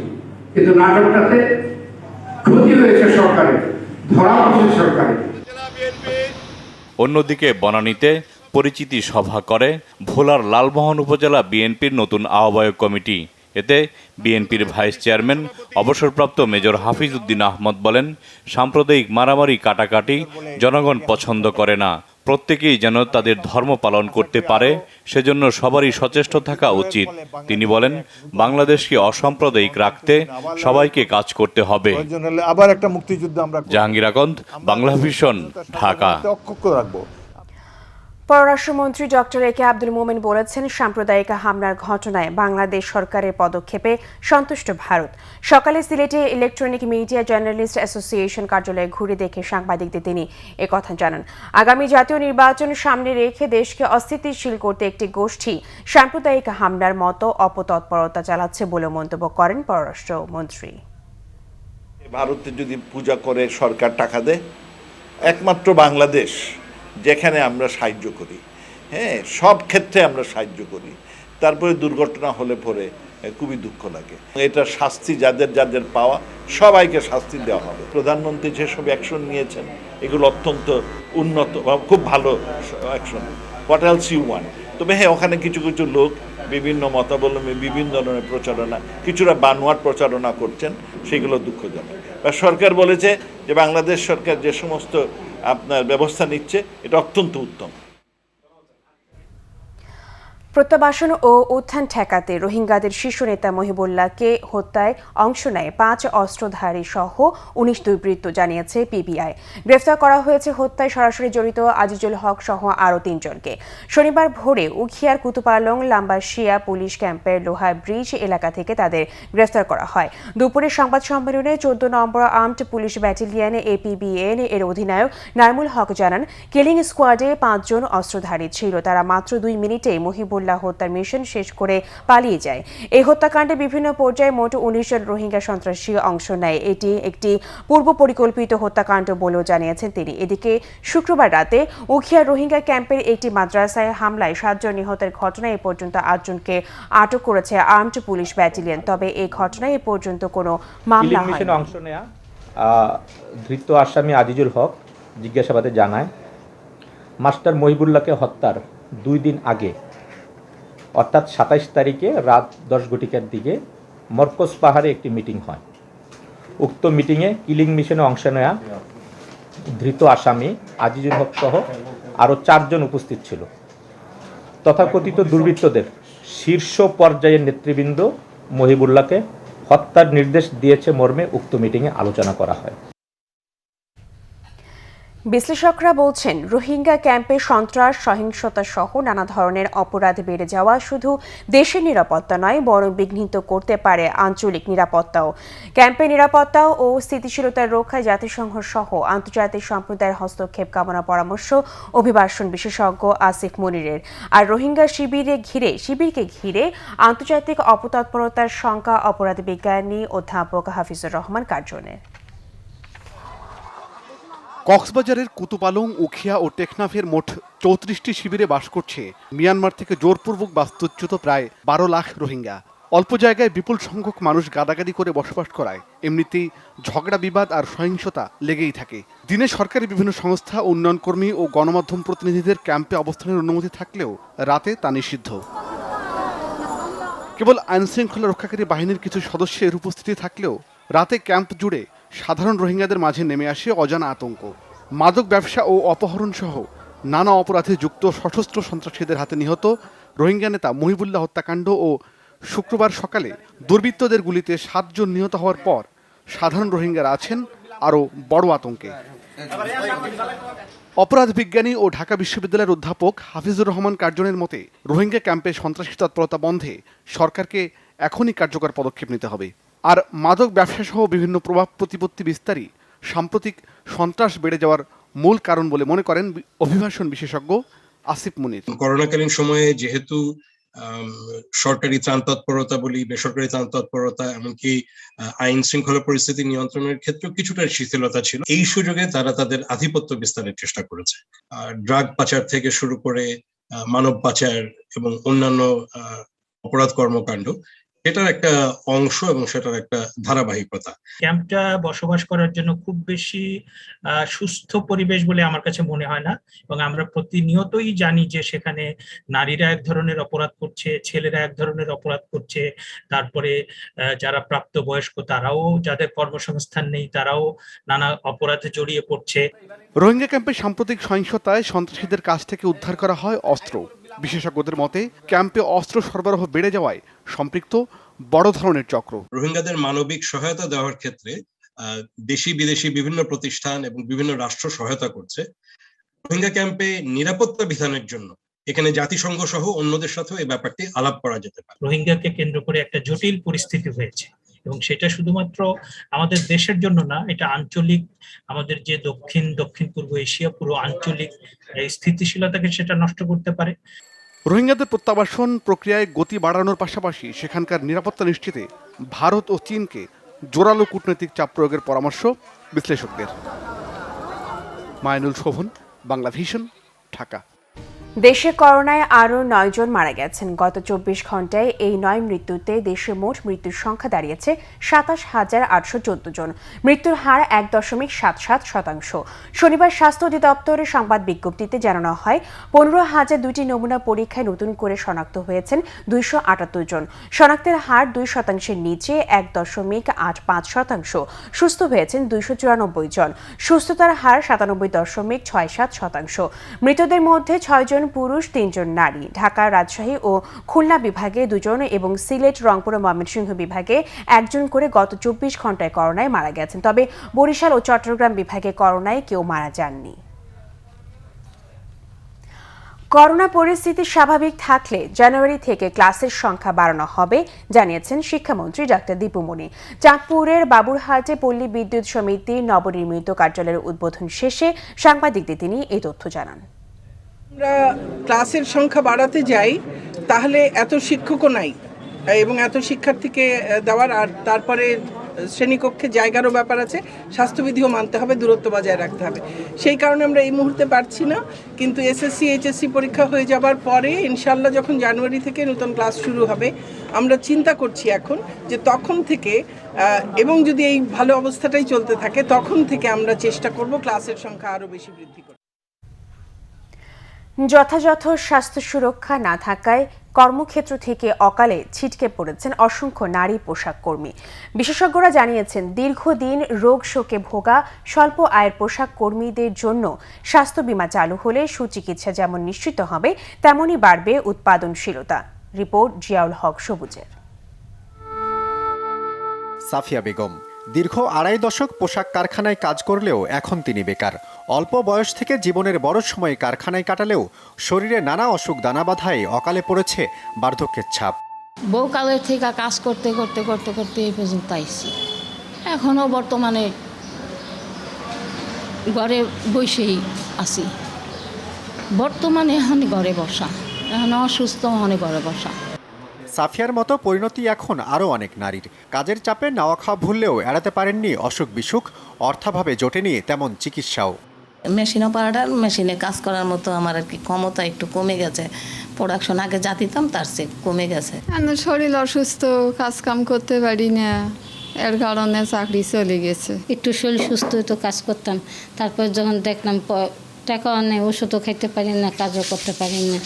কিন্তু নাটকটাতে ক্ষতি হয়েছে সরকারের, ধরা পড়েছে সরকারের। অন্যদিকে বনানীতে পরিচিতি সভা করে ভোলার লালমোহন উপজেলা বিএনপির নতুন আহ্বায়ক কমিটি। এতে বিএনপির ভাইস চেয়ারম্যান অবসরপ্রাপ্ত মেজর হাফিজ উদ্দিন আহমদ বলেন, সাম্প্রদায়িক মারামারি কাটাকাটি জনগণ পছন্দ করে না, প্রত্যেকেই যেন তাদের ধর্ম পালন করতে পারে, সেজন্য সবারই সচেষ্ট থাকা উচিত। তিনি বলেন, বাংলাদেশকে অসাম্প্রদায়িক রাখতে সবাইকে কাজ করতে হবে। আবার একটা মুক্তিযুদ্ধ আমরা জাহাঙ্গীর আকন্দ, বাংলা ভিশন, ঢাকা। পররাষ্ট্রমন্ত্রী ডক্টর একে আব্দুল মোমেন বলেছেন, সাম্প্রদায়িক হামলার ঘটনায় বাংলাদেশ সরকারের পদক্ষেপে সন্তুষ্ট ভারত। সকালে সিলেটে ইলেকট্রনিক মিডিয়া জার্নালিস্ট অ্যাসোসিয়েশন কার্যালয়ে ঘুরে দেখে সাংবাদিকদের তিনি একথা জানান। আগামী জাতীয় নির্বাচন সামনে রেখে দেশকে অস্থিতিশীল করতে একটি গোষ্ঠী সাম্প্রদায়িক হামলার মতো অপতৎপরতা চালাচ্ছে বলে মন্তব্য করেন পররাষ্ট্রমন্ত্রী। ভারতে যদি পূজা করে সরকার টাকা দেয়, একমাত্র বাংলাদেশ যেখানে আমরা সাহায্য করি, হ্যাঁ, সব ক্ষেত্রে আমরা সাহায্য করি, তারপরে দুর্ঘটনা হলে পরে খুবই দুঃখ লাগে। এটা শাস্তি যাদের যাদের পাওয়া সবাইকে শাস্তি দেওয়া হবে। প্রধানমন্ত্রী যেসব অ্যাকশন নিয়েছেন এগুলো অত্যন্ত উন্নত, খুব ভালো action. What else you want? তবে হ্যাঁ, ওখানে কিছু কিছু লোক বিভিন্ন মতাবলম্বী বিভিন্ন ধরনের প্রচারণা, কিছুটা বানোয়াট প্রচারণা করছেন, সেগুলো দুঃখজনক। সরকার বলেছে যে বাংলাদেশ সরকার যে সমস্ত আপনার ব্যবস্থা নিচ্ছে এটা অত্যন্ত উত্তম। প্রত্যাবাসন ও উত্থান ঠেকাতে রোহিঙ্গাদের শীর্ষ নেতা মহিবুল্লাহকে হত্যায় অংশ নেয় 5 অস্ত্রধারী সহ 19 দুর্বৃত্ত, জানিয়েছে পিবিআই। গ্রেফতার করা হয়েছে হত্যায় সরাসরি জড়িত আজিজুল হক সহ আরও 3 জনকে। শনিবার ভোরে উখিয়ার কুতুপালং লাম্বাসিয়া পুলিশ ক্যাম্পের লোহা ব্রিজ এলাকা থেকে তাদের গ্রেফতার করা হয়। দুপুরে সংবাদ সম্মেলনে 14 নম্বর আর্মড পুলিশ ব্যাটালিয়ন APBN এর অধিনায়ক নাইমুল হক জানান, কিলিং স্কোয়াডে 5 জন অস্ত্রধারী ছিল। তারা মাত্র 2 মিনিটে মহিবুল্লাহ হত্যার মিশন শেষ করে পালিয়ে যায়। এই হত্যাকাণ্ডে বিভিন্ন পর্যায়ে মোট 19 জন রোহিঙ্গা সন্ত্রাসী অংশ নেয়। এটি একটি পূর্ব পরিকল্পিত হত্যাকাণ্ড বলেও জানিয়েছেন তিনি। এদিকে শুক্রবার রাতে উখিয়া রোহিঙ্গা ক্যাম্পের একটি মাদ্রাসায় হামলায় 7 জন নিহতের ঘটনায় এ পর্যন্ত 8 জনকে আটক করেছে আর্মড পুলিশ ব্যাটালিয়ন। তবে এই ঘটনায় এ পর্যন্ত কোনো মামলা হয়নি। অংশ নেয়া ধৃত আসামি আজিজুল হক জিজ্ঞাসাবাদে জানায়, মাস্টার মহিবুল্লাহকে হত্যার 2 দিন আগে অর্থাৎ 27 তারিখে রাত 10 ঘটিকার দিকে মরকজ পাহাড়ে একটি মিটিং হয়। উক্ত মিটিংয়ে কিলিং মিশনে অংশ নেওয়া ধৃত আসামি আজিজুল হক সহ আরও 4 জন উপস্থিত ছিল। তথাকথিত দুর্বৃত্তদের শীর্ষ পর্যায়ের নেতৃবৃন্দ মহিবুল্লাহকে হত্যার নির্দেশ দিয়েছে মর্মে উক্ত মিটিংয়ে আলোচনা করা হয়। বিশ্লেষকরা বলছেন, রোহিঙ্গা ক্যাম্পে সন্ত্রাস, সহিংসতা সহ নানা ধরনের অপরাধ বেড়ে যাওয়া শুধু দেশের নিরাপত্তা নয়, বরং বিঘ্নিত করতে পারে আঞ্চলিক নিরাপত্তাও। ক্যাম্পে নিরাপত্তা ও স্থিতিশীলতার রক্ষায় জাতিসংঘ সহ আন্তর্জাতিক সম্প্রদায়ের হস্তক্ষেপ কামনা পরামর্শ অভিবাসন বিশেষজ্ঞ আসিফ মনিরের। আর রোহিঙ্গা শিবিরকে ঘিরে আন্তর্জাতিক অপতৎপরতার শঙ্কা অপরাধ বিজ্ঞানী অধ্যাপক হাফিজুর রহমান কার্জনের। কক্সবাজারের কুতুপালং, উখিয়া ও টেকনাফের মোট 34টি শিবিরে বাস করছে মিয়ানমার থেকে জোরপূর্বক বাস্তুচ্যুত প্রায় 12 লাখ রোহিঙ্গা। অল্প জায়গায় বিপুল সংখ্যক মানুষ গাদাগাদি করে বসবাস করায় এমনিতেই ঝগড়া বিবাদ আর সহিংসতা লেগেই থাকে। দিনে সরকারি বিভিন্ন সংস্থা, উন্নয়ন কর্মী ও গণমাধ্যম প্রতিনিধিদের ক্যাম্পে অবস্থানের অনুমতি থাকলেও রাতে তা নিষিদ্ধ। কেবল আইনশৃঙ্খলা রক্ষাকারী বাহিনীর কিছু সদস্যের উপস্থিতি থাকলেও রাতে ক্যাম্প জুড়ে সাধারণ রোহিঙ্গাদের মাঝে নেমে আসে অজানা আতঙ্ক। মাদক ব্যবসা ও অপহরণ সহ নানা অপরাধে যুক্ত সশস্ত্র সন্ত্রাসীদের হাতে নিহত রোহিঙ্গা নেতা মহিবুল্লাহ হত্যাকাণ্ড ও শুক্রবার সকালে দুর্বৃত্তদের গুলিতে 7 জন নিহত হওয়ার পর সাধারণ রোহিঙ্গারা আছেন আরও বড় আতঙ্কে। অপরাধ বিজ্ঞানী ও ঢাকা বিশ্ববিদ্যালয়ের অধ্যাপক হাফিজুর রহমান কার্জনের মতে রোহিঙ্গা ক্যাম্পে সন্ত্রাসী তৎপরতা বন্ধে সরকারকে এখনই কার্যকর পদক্ষেপ নিতে হবে। আর মাদক ব্যবসা সহ বিভিন্ন প্রভাব প্রতিপত্তি বিস্তারই সাম্প্রতিক সন্ত্রাস বেড়ে যাওয়ার মূল কারণ বলে মনে করেন অভিবাসন বিশেষজ্ঞ আসিফ মুনির। করোনাকালীন সময়ে যেহেতু সরকারি ত্রাণ তৎপরতা বলি, বেসরকারি ত্রাণ তৎপরতা, এমনকি আইন শৃঙ্খলা পরিস্থিতি নিয়ন্ত্রণের ক্ষেত্রেও কিছুটা শিথিলতা ছিল, এই সুযোগে তারা তাদের আধিপত্য বিস্তারের চেষ্টা করেছে। ড্রাগ পাচার থেকে শুরু করে মানব পাচার এবং অন্যান্য অপরাধ কর্মকাণ্ড, সেটার একটা অংশ এবং সেটার একটা ধারাবাহিকতা। ক্যাম্পটা বসবাস করার জন্য খুব বেশি সুস্থ পরিবেশ বলে আমার কাছে মনে হয় না, এবং আমরা প্রতিনিয়তই জানি যে সেখানে নারীরা এক ধরনের অপরাধ করছে, ছেলেরা এক ধরনের অপরাধ করছে, তারপরে যারা প্রাপ্তবয়স্ক তারাও, যাদের কর্মসংস্থান নেই তারাও নানা অপরাধে জড়িয়ে পড়ছে। রোহিঙ্গা ক্যাম্পে সাম্প্রতিক সহিংসতায় সন্ত্রাসীদের কাছ থেকে উদ্ধার করা হয় অস্ত্র। বিশেষজ্ঞদের মতে ক্যাম্পে অস্ত্র সরবরাহ বেড়ে যাওয়ায় সম্পৃক্ত বড় ধরনের চক্র। রোহিঙ্গাদের মানবিক সহায়তা দেওয়ার ক্ষেত্রে দেশি বিদেশি বিভিন্ন প্রতিষ্ঠান এবং বিভিন্ন রাষ্ট্র সহায়তা করছে। রোহিঙ্গা ক্যাম্পে নিরাপত্তা বিধানের জন্য এখানে জাতিসংঘ সহ অন্যদের সাথেও এই ব্যাপারটি আলাপ করা যেতে পারে। রোহিঙ্গাকে কেন্দ্র করে একটা জটিল পরিস্থিতি হয়েছে, এবং সেটা শুধুমাত্র আমাদের দেশের জন্য না, এটা আঞ্চলিক, আমাদের যে দক্ষিণ পূর্ব এশিয়া পুরো আঞ্চলিক স্থিতিশীলতাকে সেটা নষ্ট করতে পারে। রোহিঙ্গাদের প্রত্যাবাসন প্রক্রিয়ায় গতি বাড়ানোর পাশাপাশি সেখানকার নিরাপত্তা নিশ্চিতে ভারত ও চীনকে জোরালো কূটনৈতিক চাপ প্রয়োগের পরামর্শ বিশ্লেষকদের। মাইনুল শোভন, বাংলা ভিশন, ঢাকা। দেশে করোনায় আরও 9 জন মারা গেছেন। গত 24 ঘন্টায় এই 9 মৃত্যুতে দেশে মোট মৃত্যুর সংখ্যা দাঁড়িয়েছে 27,814 জন। মৃত্যুর হার 1.77%। শনিবার স্বাস্থ্য অধিদপ্তরের সংবাদ বিজ্ঞপ্তিতে জানানো হয় 15,002টি নমুনা পরীক্ষায় নতুন করে শনাক্ত হয়েছেন 278 জন। শনাক্তের হার 2%-এর নিচে 1.85%। সুস্থ হয়েছেন 294 জন। সুস্থতার হার 97.67%। মৃতদের মধ্যে 6 জন পুরুষ, 3 জন নারী। ঢাকা, রাজশাহী ও খুলনা বিভাগে 2 জন এবং সিলেট, রংপুর ও ময়মনসিংহ বিভাগে 1 জন করে গত 24 ঘন্টায় করোনায় মারা গেছেন। তবে বরিশাল ও চট্টগ্রাম বিভাগে করোনায় কেউ মারা যাননি। করোনা পরিস্থিতি স্বাভাবিক থাকলে জানুয়ারি থেকে ক্লাসের সংখ্যা বাড়ানো হবে জানিয়েছেন শিক্ষামন্ত্রী ডাক্তার দীপু মনি। চাঁদপুরের বাবুরহাটে পল্লী বিদ্যুৎ সমিতির নবনির্মিত কার্যালয়ের উদ্বোধন শেষে সাংবাদিকদের তিনি এই তথ্য জানান। আমরা ক্লাসের সংখ্যা বাড়াতে যাই তাহলে এত শিক্ষকও নাই এবং এত শিক্ষার্থীকে দেওয়ার, আর তারপরে শ্রেণীকক্ষে জায়গারও ব্যাপার আছে, স্বাস্থ্যবিধিও মানতে হবে, দূরত্ব বজায় রাখতে হবে। সেই কারণে আমরা এই মুহূর্তে পারছি না, কিন্তু এসএসসি এইচএসসি পরীক্ষা হয়ে যাবার পরে ইনশাল্লাহ যখন জানুয়ারি থেকে নতুন ক্লাস শুরু হবে, আমরা চিন্তা করছি এখন যে তখন থেকে, এবং যদি এই ভালো অবস্থাটাই চলতে থাকে তখন থেকে আমরা চেষ্টা করব ক্লাসের সংখ্যা আরও বেশি বৃদ্ধি করতে। যথাযথ স্বাস্থ্য সুরক্ষা না থাকায় কর্মক্ষেত্র থেকে অকালে ছিটকে পড়েছেন অসংখ্য নারী পোশাক কর্মী। বিশেষজ্ঞরা জানিয়েছেন দীর্ঘদিন রোগ শোকে ভোগা স্বল্প আয়ের পোশাক কর্মীদের জন্য স্বাস্থ্য বীমা চালু হলে সুচিকিৎসা যেমন নিশ্চিত হবে তেমনই বাড়বে উৎপাদনশীলতা। রিপোর্ট জিয়াউল হক সবুজের। সাফিয়া বেগম দীর্ঘ 2.5 দশক পোশাক কারখানায় কাজ করলেও এখন তিনি বেকার। অল্প বয়স থেকে জীবনের বড় সময় কারখানায় কাটালেও শরীরে নানা অসুখ দানা বাঁধায় অকালে পড়েছে বার্ধক্যের ছাপ। বহুকালের থেকে কাজ করতে করতে করতে করতে এই পর্যন্ত আইছি। এখনও বর্তমানে ঘরে বসেই আছি। বর্তমানে এখন ঘরে বসা, এখন অসুস্থ, এখন ঘরে বসা। সাফিয়ার মতো পরিণতি এখন আরও অনেক নারীর। কাজের চাপে নাওয়া খাওয়া ভুললেও এড়াতে পারেননি অসুখ বিসুখ, অর্থাভাবে জোটেনি তেমন চিকিৎসাও। মেশিন অপারেটর, মেশিনে কাজ করার মতো আমার আর কি ক্ষমতা একটু কমে গেছে। প্রোডাকশন আগে যা দিতাম তার চেয়ে কমে গেছে। শরীর অসুস্থ, কাজ কাম করতে পারি না, এর কারণে চাকরি চলে গেছে। একটু শরীর সুস্থ হতো, কাজ করতাম। তারপর যখন দেখলাম টাকা নেই, ওষুধও খাইতে পারি না, কাজও করতে পারি না।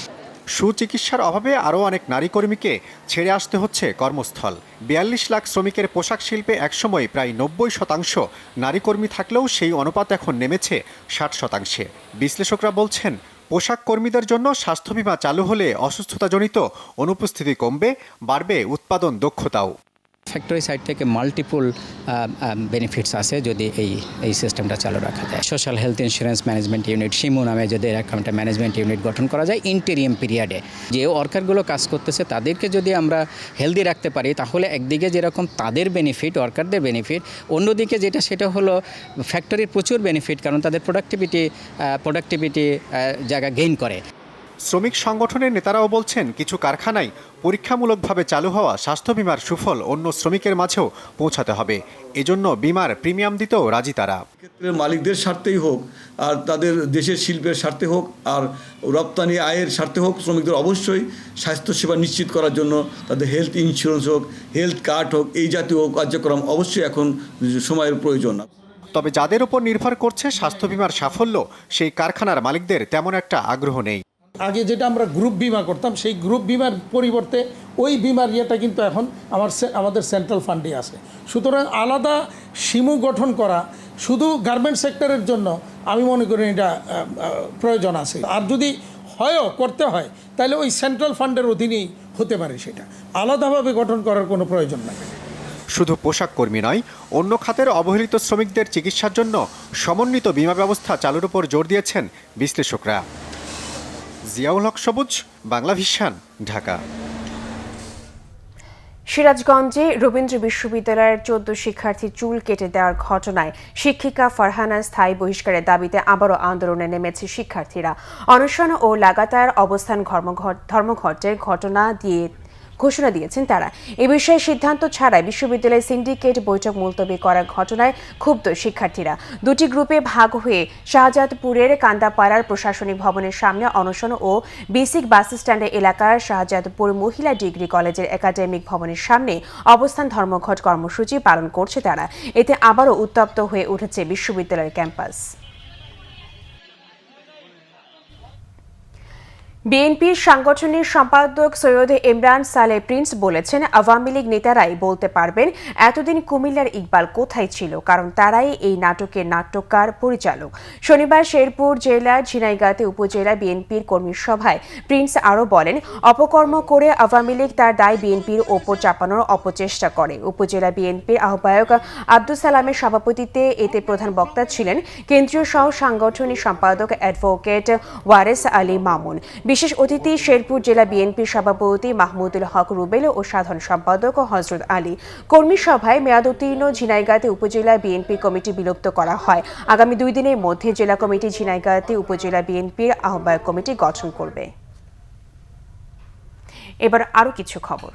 সুচিকিৎসার অভাবে আরও অনেক নারী কর্মীকে ছেড়ে আসতে হচ্ছে কর্মস্থল। ৪২ লাখ শ্রমিকের পোশাক শিল্পে একসময় প্রায় ৯০% নারী কর্মী থাকলেও সেই অনুপাত এখন নেমেছে ৬০%। বিশ্লেষকরা বলছেন, পোশাক কর্মীদের জন্য স্বাস্থ্য বীমা চালু হলে অসুস্থতাজনিত অনুপস্থিতি কমবে, বাড়বে উৎপাদন দক্ষতাও। ফ্যাক্টরি সাইড থেকে মাল্টিপল বেনিফিটস আছে যদি এই সিস্টেমটা চালু রাখা যায়। Social health insurance management unit, Shimu নামে যদি এরকম একটা ম্যানেজমেন্ট ইউনিট গঠন করা যায় ইন্টেরিয়াম পিরিয়ডে, যে ওয়ার্কারগুলো কাজ করতেছে তাদেরকে যদি আমরা হেলদি রাখতে পারি, তাহলে একদিকে যেরকম তাদের বেনিফিট, ওয়ার্কারদের বেনিফিট, অন্যদিকে সেটা হলো ফ্যাক্টরির প্রচুর বেনিফিট, কারণ তাদের প্রোডাক্টিভিটি জায়গা গেইন করে। শ্রমিক সংগঠনের নেতারাও বলছেন, কিছু কারখানায় পরীক্ষামূলকভাবে চালু হওয়া স্বাস্থ্য বীমার সুফল অন্য শ্রমিকের মাঝেও পৌঁছাতে হবে। এজন্য বীমার প্রিমিয়াম দিতেও রাজি তারা। মালিকদের স্বার্থেই হোক, আর তাদের দেশের শিল্পের স্বার্থে হোক, আর রপ্তানি আয়ের স্বার্থে হোক, শ্রমিকদের অবশ্যই স্বাস্থ্যসেবা নিশ্চিত করার জন্য তাদের হেলথ ইন্স্যুরেন্স হোক, হেলথ কার্ড হোক, এই জাতীয় কার্যক্রম অবশ্যই এখন সময়ের প্রয়োজন। তবে যাদের উপর নির্ভর করছে স্বাস্থ্য বীমার সাফল্য, সেই কারখানার মালিকদের তেমন একটা আগ্রহ নেই। আগে যেটা আমরা গ্রুপ বিমা করতাম, সেই গ্রুপ বিমার পরিবর্তে ওই বিমার ইয়েটা কিন্তু এখন আমাদের সেন্ট্রাল ফান্ডে আছে। সুতরাং আলাদা শিমু গঠন করা শুধু গার্মেন্ট সেক্টরের জন্য আমি মনে করি এটা প্রয়োজন আছে। আর যদি করতে হয় তাহলে ওই সেন্ট্রাল ফান্ডের অধীনেই হতে পারে, সেটা আলাদাভাবে গঠন করার কোনো প্রয়োজন নাই। শুধু পোশাক কর্মী নয়, অন্য খাতের অবহেলিত শ্রমিকদের চিকিৎসার জন্য সমন্বিত বীমা ব্যবস্থা চালুর উপর জোর দিয়েছেন বিশ্লেষকরা। জিয়াউল হক সবুজ, বাংলা ভিশন, ঢাকা। সিরাজগঞ্জে রবীন্দ্র বিশ্ববিদ্যালয়ের ১৪ শিক্ষার্থী চুল কেটে দেওয়ার ঘটনায় শিক্ষিকা ফারহানা স্থায়ী বহিষ্কারের দাবিতে আবারও আন্দোলনে নেমেছে শিক্ষার্থীরা। অনশন ও লাগাতার অবস্থান ধর্মঘটের ঘোষণা দিয়েছেন তারা। এ বিষয়ে সিদ্ধান্ত ছাড়াই বিশ্ববিদ্যালয়ের সিন্ডিকেট বৈঠক মুলতবি করার ঘটনায় ক্ষুব্ধ শিক্ষার্থীরা দুটি গ্রুপে ভাগ হয়ে শাহজাদপুরের কান্দাপাড়ার প্রশাসনিক ভবনের সামনে অনশন ও বেসিক বাস স্ট্যান্ড এলাকার শাহজাদপুর মহিলা ডিগ্রি কলেজের একাডেমিক ভবনের সামনে অবস্থান ধর্মঘট কর্মসূচি পালন করছে তারা। এতে আবারও উত্তপ্ত হয়ে উঠেছে বিশ্ববিদ্যালয়ের ক্যাম্পাস। বিএনপির সাংগঠনিক সম্পাদক সৈয়দ ইমরান সালেহ প্রিন্স বলেছেন, আওয়ামী লীগ নেতারাই বলতে পারবেন এতদিন কুমিল্লার ইকবাল কোথায় ছিল, কারণ তারাই এই নাটকের নাট্যকার, পরিচালক। শনিবার শেরপুর জেলার ঝিনাইগাতি উপজেলা বিএনপির কর্মী সভায় প্রিন্স আরও বলেন, অপকর্ম করে আওয়ামী লীগ তার দায় বিএনপির ওপর চাপানোর অপচেষ্টা করে। উপজেলা বিএনপির আহ্বায়ক আব্দুল সালামের সভাপতিত্বে এতে প্রধান বক্তা ছিলেন কেন্দ্রীয় সহ সাংগঠনিক সম্পাদক অ্যাডভোকেট ওয়ারেস আলী মামুন। বিশেষ অতিথি শেরপুর জেলা বিএনপির সভাপতি মাহমুদুল হক রুবেল ও সাধারণ সম্পাদক হযরত আলী। কর্মী সভায় মেয়াদোত্তীর্ণ ঝিনাইগাতি উপজেলা বিএনপি কমিটি বিলুপ্ত করা হয়। আগামী 2 দিনের মধ্যে জেলা কমিটি ঝিনাইগাতি উপজেলা বিএনপির আহ্বায়ক কমিটি গঠন করবে। এবার আরও কিছু খবর।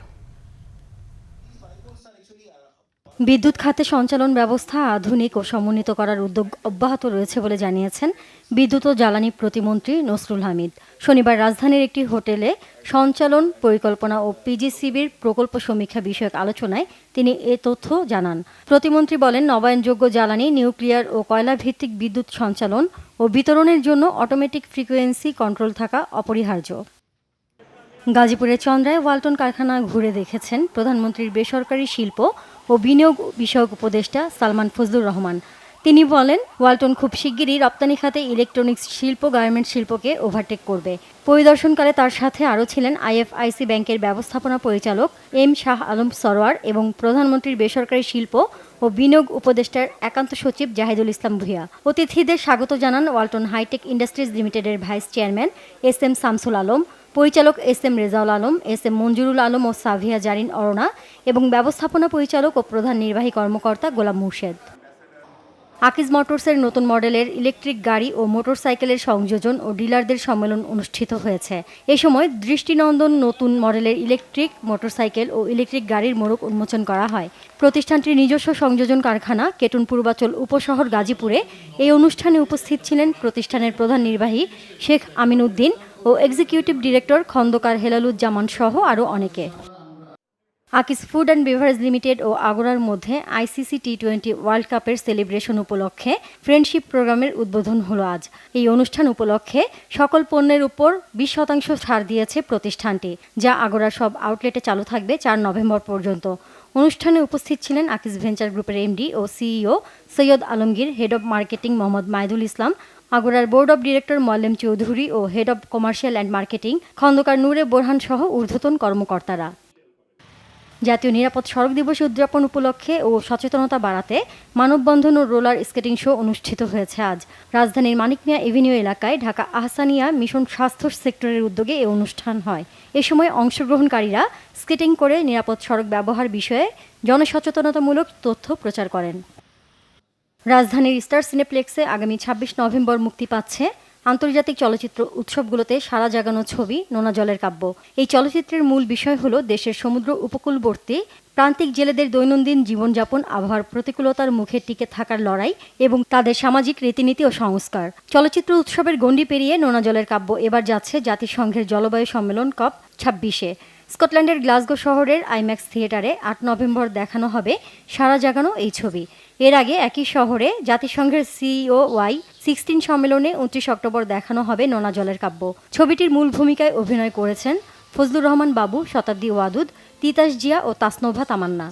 বিদ্যুৎ খাতে সঞ্চালন ব্যবস্থা আধুনিক ও সমন্বিত করার উদ্যোগ অব্যাহত রয়েছে বলে জানিয়েছেন বিদ্যুৎ ও জ্বালানি প্রতিমন্ত্রী নসরুল হামিদ। শনিবার রাজধানীর একটি হোটেলে সঞ্চালন পরিকল্পনা ও পিজিসিবির প্রকল্প সমীক্ষা বিষয়ক আলোচনায় তিনি এ তথ্য জানান। প্রতিমন্ত্রী বলেন, নবায়নযোগ্য জ্বালানি, নিউক্লিয়ার ও কয়লা ভিত্তিক বিদ্যুৎ সঞ্চালন ও বিতরণের জন্য অটোমেটিক ফ্রিকোয়েন্সি কন্ট্রোল থাকা অপরিহার্য। গাজীপুরের চন্দ্রায় ওয়ালটন কারখানা ঘুরে দেখেছেন প্রধানমন্ত্রীর বেসরকারি শিল্প ও বিনিয়োগ বিষয়ক উপদেষ্টা সালমান ফজলুর রহমান। তিনি বলেন, ওয়ালটন খুব শিগগিরই রপ্তানি খাতে ইলেকট্রনিক্স শিল্প, গার্মেন্টস শিল্পকে ওভারটেক করবে। পরিদর্শনকালে তার সাথে আরও ছিলেন আইএফআইসি ব্যাংকের ব্যবস্থাপনা পরিচালক এম শাহ আলম সরোয়ার এবং প্রধানমন্ত্রীর বেসরকারি শিল্প ও বিনিয়োগ উপদেষ্টার একান্ত সচিব জাহিদুল ইসলাম ভূঁইয়া। অতিথিদের স্বাগত জানান ওয়ালটন হাইটেক ইন্ডাস্ট্রিজ লিমিটেডের vice chairman SM. Shamsul Alam, পরিচালক এস.এম. রেজাউল আলম, এস.এম. মঞ্জুরুল আলম ও সাভিয়া জারিন অরুণা এবং ব্যবস্থাপনা পরিচালক ও প্রধান নির্বাহী কর্মকর্তা গোলাম মুর্শেদ। আকিজ মোটরসের নতুন মডেলের ইলেকট্রিক গাড়ি ও মোটরসাইকেলের সংযোজন ও ডিলারদের সম্মেলন অনুষ্ঠিত হয়েছে। এ সময় দৃষ্টিনন্দন নতুন মডেলের ইলেকট্রিক মোটরসাইকেল ও ইলেকট্রিক গাড়ির মোড়ক উন্মোচন করা হয়। প্রতিষ্ঠানটির নিজস্ব সংযোজন কারখানা কেটুন পূর্বাচল উপশহর গাজীপুরে এই অনুষ্ঠানে উপস্থিত ছিলেন প্রতিষ্ঠানের প্রধান নির্বাহী শেখ আমিন উদ্দিন ও এক্সিকিউটিভ ডিরেক্টর খন্দকার হেলালুজ্জামান সহ আরও অনেকে। Akij food and beverage limited ও আগরার মধ্যে আইসিসি টি20 ওয়ার্ল্ড কাপের সেলিব্রেশন উপলক্ষে ফ্রেন্ডশিপ প্রোগ্রামের উদ্বোধন হলো আজ। এই অনুষ্ঠান উপলক্ষে সকল পণ্যের উপর 20% ছাড় দিয়েছে প্রতিষ্ঠানটি, যা আগরার সব আউটলেটে চালু থাকবে 4 নভেম্বর পর্যন্ত। অনুষ্ঠানে উপস্থিত ছিলেন আকিজ ভেঞ্চার গ্রুপের এমডি ও CEO Syed Alamgir, head of marketing Mohammad Maidul Islam, আগরার board of director Moallem Chowdhury ও head of commercial and marketing Khandakar Noore Borhan সহ ঊর্ধ্বতন কর্মকর্তারা। জাতীয় নিরাপদ সড়ক দিবস উদযাপন উপলক্ষে ও সচেতনতা বাড়াতে মানববন্ধন ও রোলার স্কেটিং শো অনুষ্ঠিত হয়েছে আজ। রাজধানীর মানিক মিয়া এভিনিউ এলাকায় ঢাকা আহসানিয়া মিশন স্বাস্থ্য সেক্টরের উদ্যোগে এই অনুষ্ঠান হয়। এ সময় অংশগ্রহণকারীরা স্কেটিং করে নিরাপদ সড়ক ব্যবহার বিষয়ে জনসচেতনতামূলক তথ্য প্রচার করেন। রাজধানীর স্টার সিনেপ্লেক্সে আগামী 26 নভেম্বর মুক্তি পাচ্ছে আন্তর্জাতিক চলচ্চিত্র উৎসবগুলোতে সারা জাগানো ছবি নোনা জলের কাব্য। এই চলচ্চিত্রের মূল বিষয় হলো দেশের সমুদ্র উপকূলবর্তী প্রান্তিক জেলেদের দৈনন্দিন জীবনযাপন, আবহাওয়ার প্রতিকূলতার মুখে টিকে থাকার লড়াই এবং তাদের সামাজিক রীতিনীতি ও সংস্কার। চলচ্চিত্র উৎসবের গণ্ডি পেরিয়ে নোনা জলের কাব্য এবার যাচ্ছে জাতিসংঘের জলবায়ু সম্মেলন COP 26-এ। স্কটল্যান্ডের গ্লাসগো শহরের আইম্যাক্স থিয়েটারে 8 নভেম্বর দেখানো হবে সারা জাগানো এই ছবি। এর আগে একই শহরে জাতিসংঘের COY16 সম্মেলনে 29 অক্টোবর দেখানো হবে নোনা জলের কাব্য। ছবিটির মূল ভূমিকায় অভিনয় করেছেন ফজলুর রহমান বাবু, শতাব্দী ওয়াদুদ, তিতাস জিয়া ও তাসনোভা তামান্না।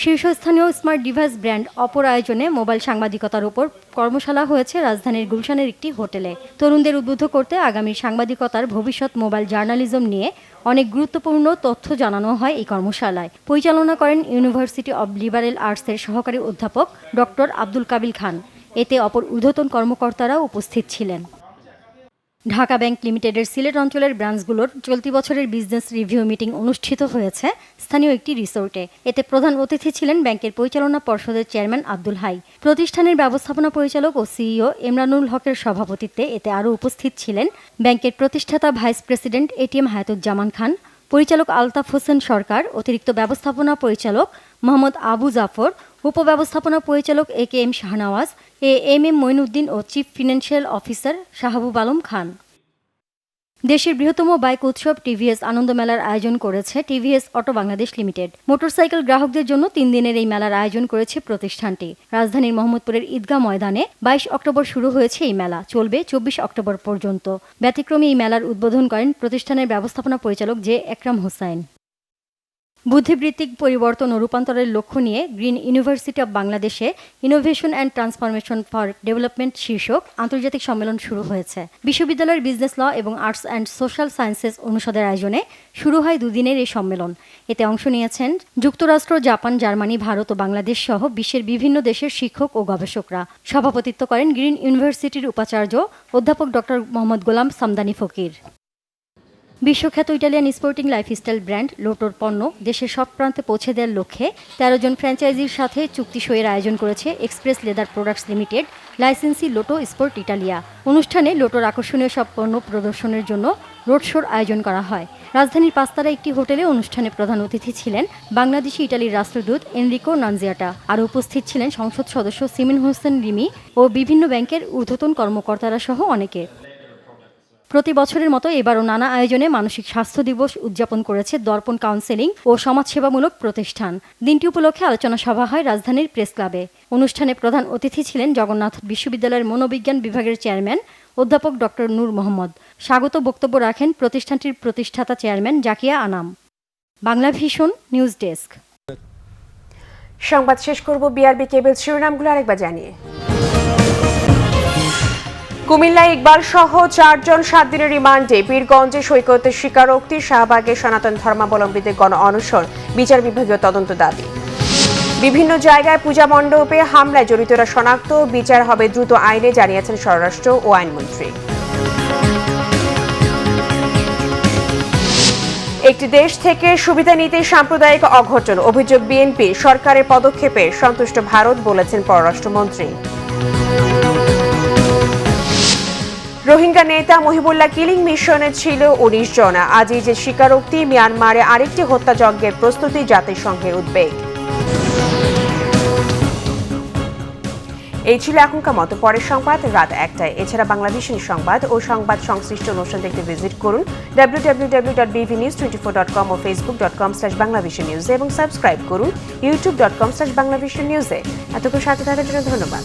শীর্ষস্থানীয় স্মার্ট ডিভাইস ব্র্যান্ড অপর আয়োজনে মোবাইল সাংবাদিকতার উপর কর্মশালা হয়েছে রাজধানীর গুলশানের একটি হোটেলে। তরুণদের উদ্বুদ্ধ করতে আগামী সাংবাদিকতার ভবিষ্যৎ মোবাইল জার্নালিজম নিয়ে অনেক গুরুত্বপূর্ণ তথ্য জানানো হয় এই কর্মশালায়। পরিচালনা করেন ইউনিভার্সিটি অব লিবারেল আর্টসের সহকারী অধ্যাপক ডক্টর আব্দুল কাবিল খান। এতে অপর ঊর্ধ্বতন কর্মকর্তারাও উপস্থিত ছিলেন। ঢাকা ব্যাংক লিমিটেডের সিলেট অঞ্চলের ব্রাঞ্চগুলোর চলতি বছরের বিজনেস রিভিউ মিটিং অনুষ্ঠিত হয়েছে স্থানীয় একটি রিসোর্টে। এতে প্রধান অতিথি ছিলেন ব্যাংকের পরিচালনা পর্ষদের চেয়ারম্যান আব্দুল হাই। প্রতিষ্ঠানের ব্যবস্থাপনা পরিচালক ও সিইও ইমরানুল হকের সভাপতিত্বে এতে আরও উপস্থিত ছিলেন ব্যাংকের প্রতিষ্ঠাতা ভাইস প্রেসিডেন্ট এটিএম হায়াতুজ্জামান খান, পরিচালক আলতাফ হোসেন সরকার, অতিরিক্ত ব্যবস্থাপনা পরিচালক মোহাম্মদ আবু জাফর, উপব্যবস্থাপনা পরিচালক AKM শাহনওয়াজ, AM মঈনুদ্দিন ও chief financial officer Shahabub Alam Khan. দেশের বৃহত্তম বাইক উৎসব টিভিএস আনন্দ মেলার আয়োজন করেছে TVS auto Bangladesh limited. Motorcycle গ্রাহকদের জন্য 3 দিনের এই মেলার আয়োজন করেছে প্রতিষ্ঠানটি। রাজধানীর মোহাম্মদপুরের ঈদগাহ ময়দানে 22 অক্টোবর শুরু হয়েছে এই মেলা, চলবে 24 অক্টোবর পর্যন্ত। ব্যতিক্রমী এই মেলার উদ্বোধন করেন প্রতিষ্ঠানের ব্যবস্থাপনা পরিচালক জে একরাম হোসাইন। বুদ্ধিবৃত্তিক পরিবর্তন ও রূপান্তরের লক্ষ্য নিয়ে গ্রিন ইউনিভার্সিটি অব বাংলাদেশে innovation and transformation for development শীর্ষক আন্তর্জাতিক সম্মেলন শুরু হয়েছে। বিশ্ববিদ্যালয়ের বিজনেস ল এবং আর্টস অ্যান্ড সোশ্যাল সায়েন্সেস অনুষদের আয়োজনে শুরু হয় 2 দিনের এই সম্মেলন। এতে অংশ নিয়েছেন যুক্তরাষ্ট্র, জাপান, জার্মানি, ভারত ও বাংলাদেশ সহ বিশ্বের বিভিন্ন দেশের শিক্ষক ও গবেষকরা। সভাপতিত্ব করেন গ্রিন ইউনিভার্সিটির উপাচার্য অধ্যাপক ডক্টর মোহাম্মদ গোলাম সামদানি ফকির। বিশ্বখ্যাত ইটালিয়ান স্পোর্টিং লাইফস্টাইল ব্র্যান্ড লোটোর পণ্য দেশের সব প্রান্তে পৌঁছে দেওয়ার লক্ষ্যে 13 জন ফ্র্যাঞ্চাইজির সাথে চুক্তি সইয়ের আয়োজন করেছে express leather products limited, licensee Lotto sport Italia. অনুষ্ঠানে লোটোর আকর্ষণীয় সব পণ্য প্রদর্শনের জন্য রোড শোর আয়োজন করা হয়। রাজধানীর পাঁচতারা একটি হোটেলে অনুষ্ঠানে প্রধান অতিথি ছিলেন বাংলাদেশি ইটালির রাষ্ট্রদূত এনরিকো নানজিয়াটা। আর উপস্থিত ছিলেন সংসদ সদস্য সিমিন হোসেন রিমি ও বিভিন্ন ব্যাংকের ঊর্ধ্বতন কর্মকর্তারা সহ অনেকে। প্রতি বছরের মতো এবারও নানা আয়োজনে মানসিক স্বাস্থ্য দিবস উদযাপন করেছে দর্পণ কাউন্সেলিং ও সমাজসেবামূলক প্রতিষ্ঠান। দিনটি উপলক্ষে আলোচনা সভা হয় রাজধানীর প্রেস ক্লাবে। অনুষ্ঠানে প্রধান অতিথি ছিলেন জগন্নাথ বিশ্ববিদ্যালয়ের মনোবিজ্ঞান বিভাগের চেয়ারম্যান অধ্যাপক ডক্টর নূর মোহাম্মদ। স্বাগত বক্তব্য রাখেন প্রতিষ্ঠানটির প্রতিষ্ঠাতা chairman Zakia Anam. Bangla vision news desk. সংবাদ শেষ করব বিআরবি কেবল শিরোনামগুলো আরেকবার জানিয়ে। কুমিল্লায় ইকবাল সহ 4 জন 7 দিনের রিমান্ডে। বীরগঞ্জে সৈকতের স্বীকারোক্তি, শাহবাগে সনাতন ধর্মাবলম্বীদের গণ অনশন, বিচার বিভাগীয় তদন্ত দাবি। বিভিন্ন জায়গায় পূজা মণ্ডপে হামলায় জড়িতরা শনাক্ত, বিচার হবে দ্রুত আইনে, জানিয়েছেন স্বরাষ্ট্র ও আইনমন্ত্রী। একটি দেশ থেকে সুবিধা নিতে সাম্প্রদায়িক অঘটন, অভিযোগ বিএনপি। সরকারের পদক্ষেপে সন্তুষ্ট ভারত, বলেছেন পররাষ্ট্রমন্ত্রী। রোহিঙ্গা নেতা মহিবুল্লাহ কিলিং মিশনে ছিল 19 জন। আজিজের স্বীকারোক্তি, মিয়ানমারে আরেকটি হত্যাযজ্ঞের প্রস্তুতি, জাতিসংঘের উদ্বেগ। এই ছিল এখনকার মতো। পরের সংবাদ রাত 1টায়। এছাড়া বাংলাদেশের সংবাদ ও সংবাদ সংশ্লিষ্ট অনুষ্ঠান দেখতে ভিজিট করুন www.bvnews24.com ও facebook.com/banglavisionnews এবং সাবস্ক্রাইব করুন youtube.com/banglavisionnews। এতক্ষণ সাথে থাকার জন্য ধন্যবাদ।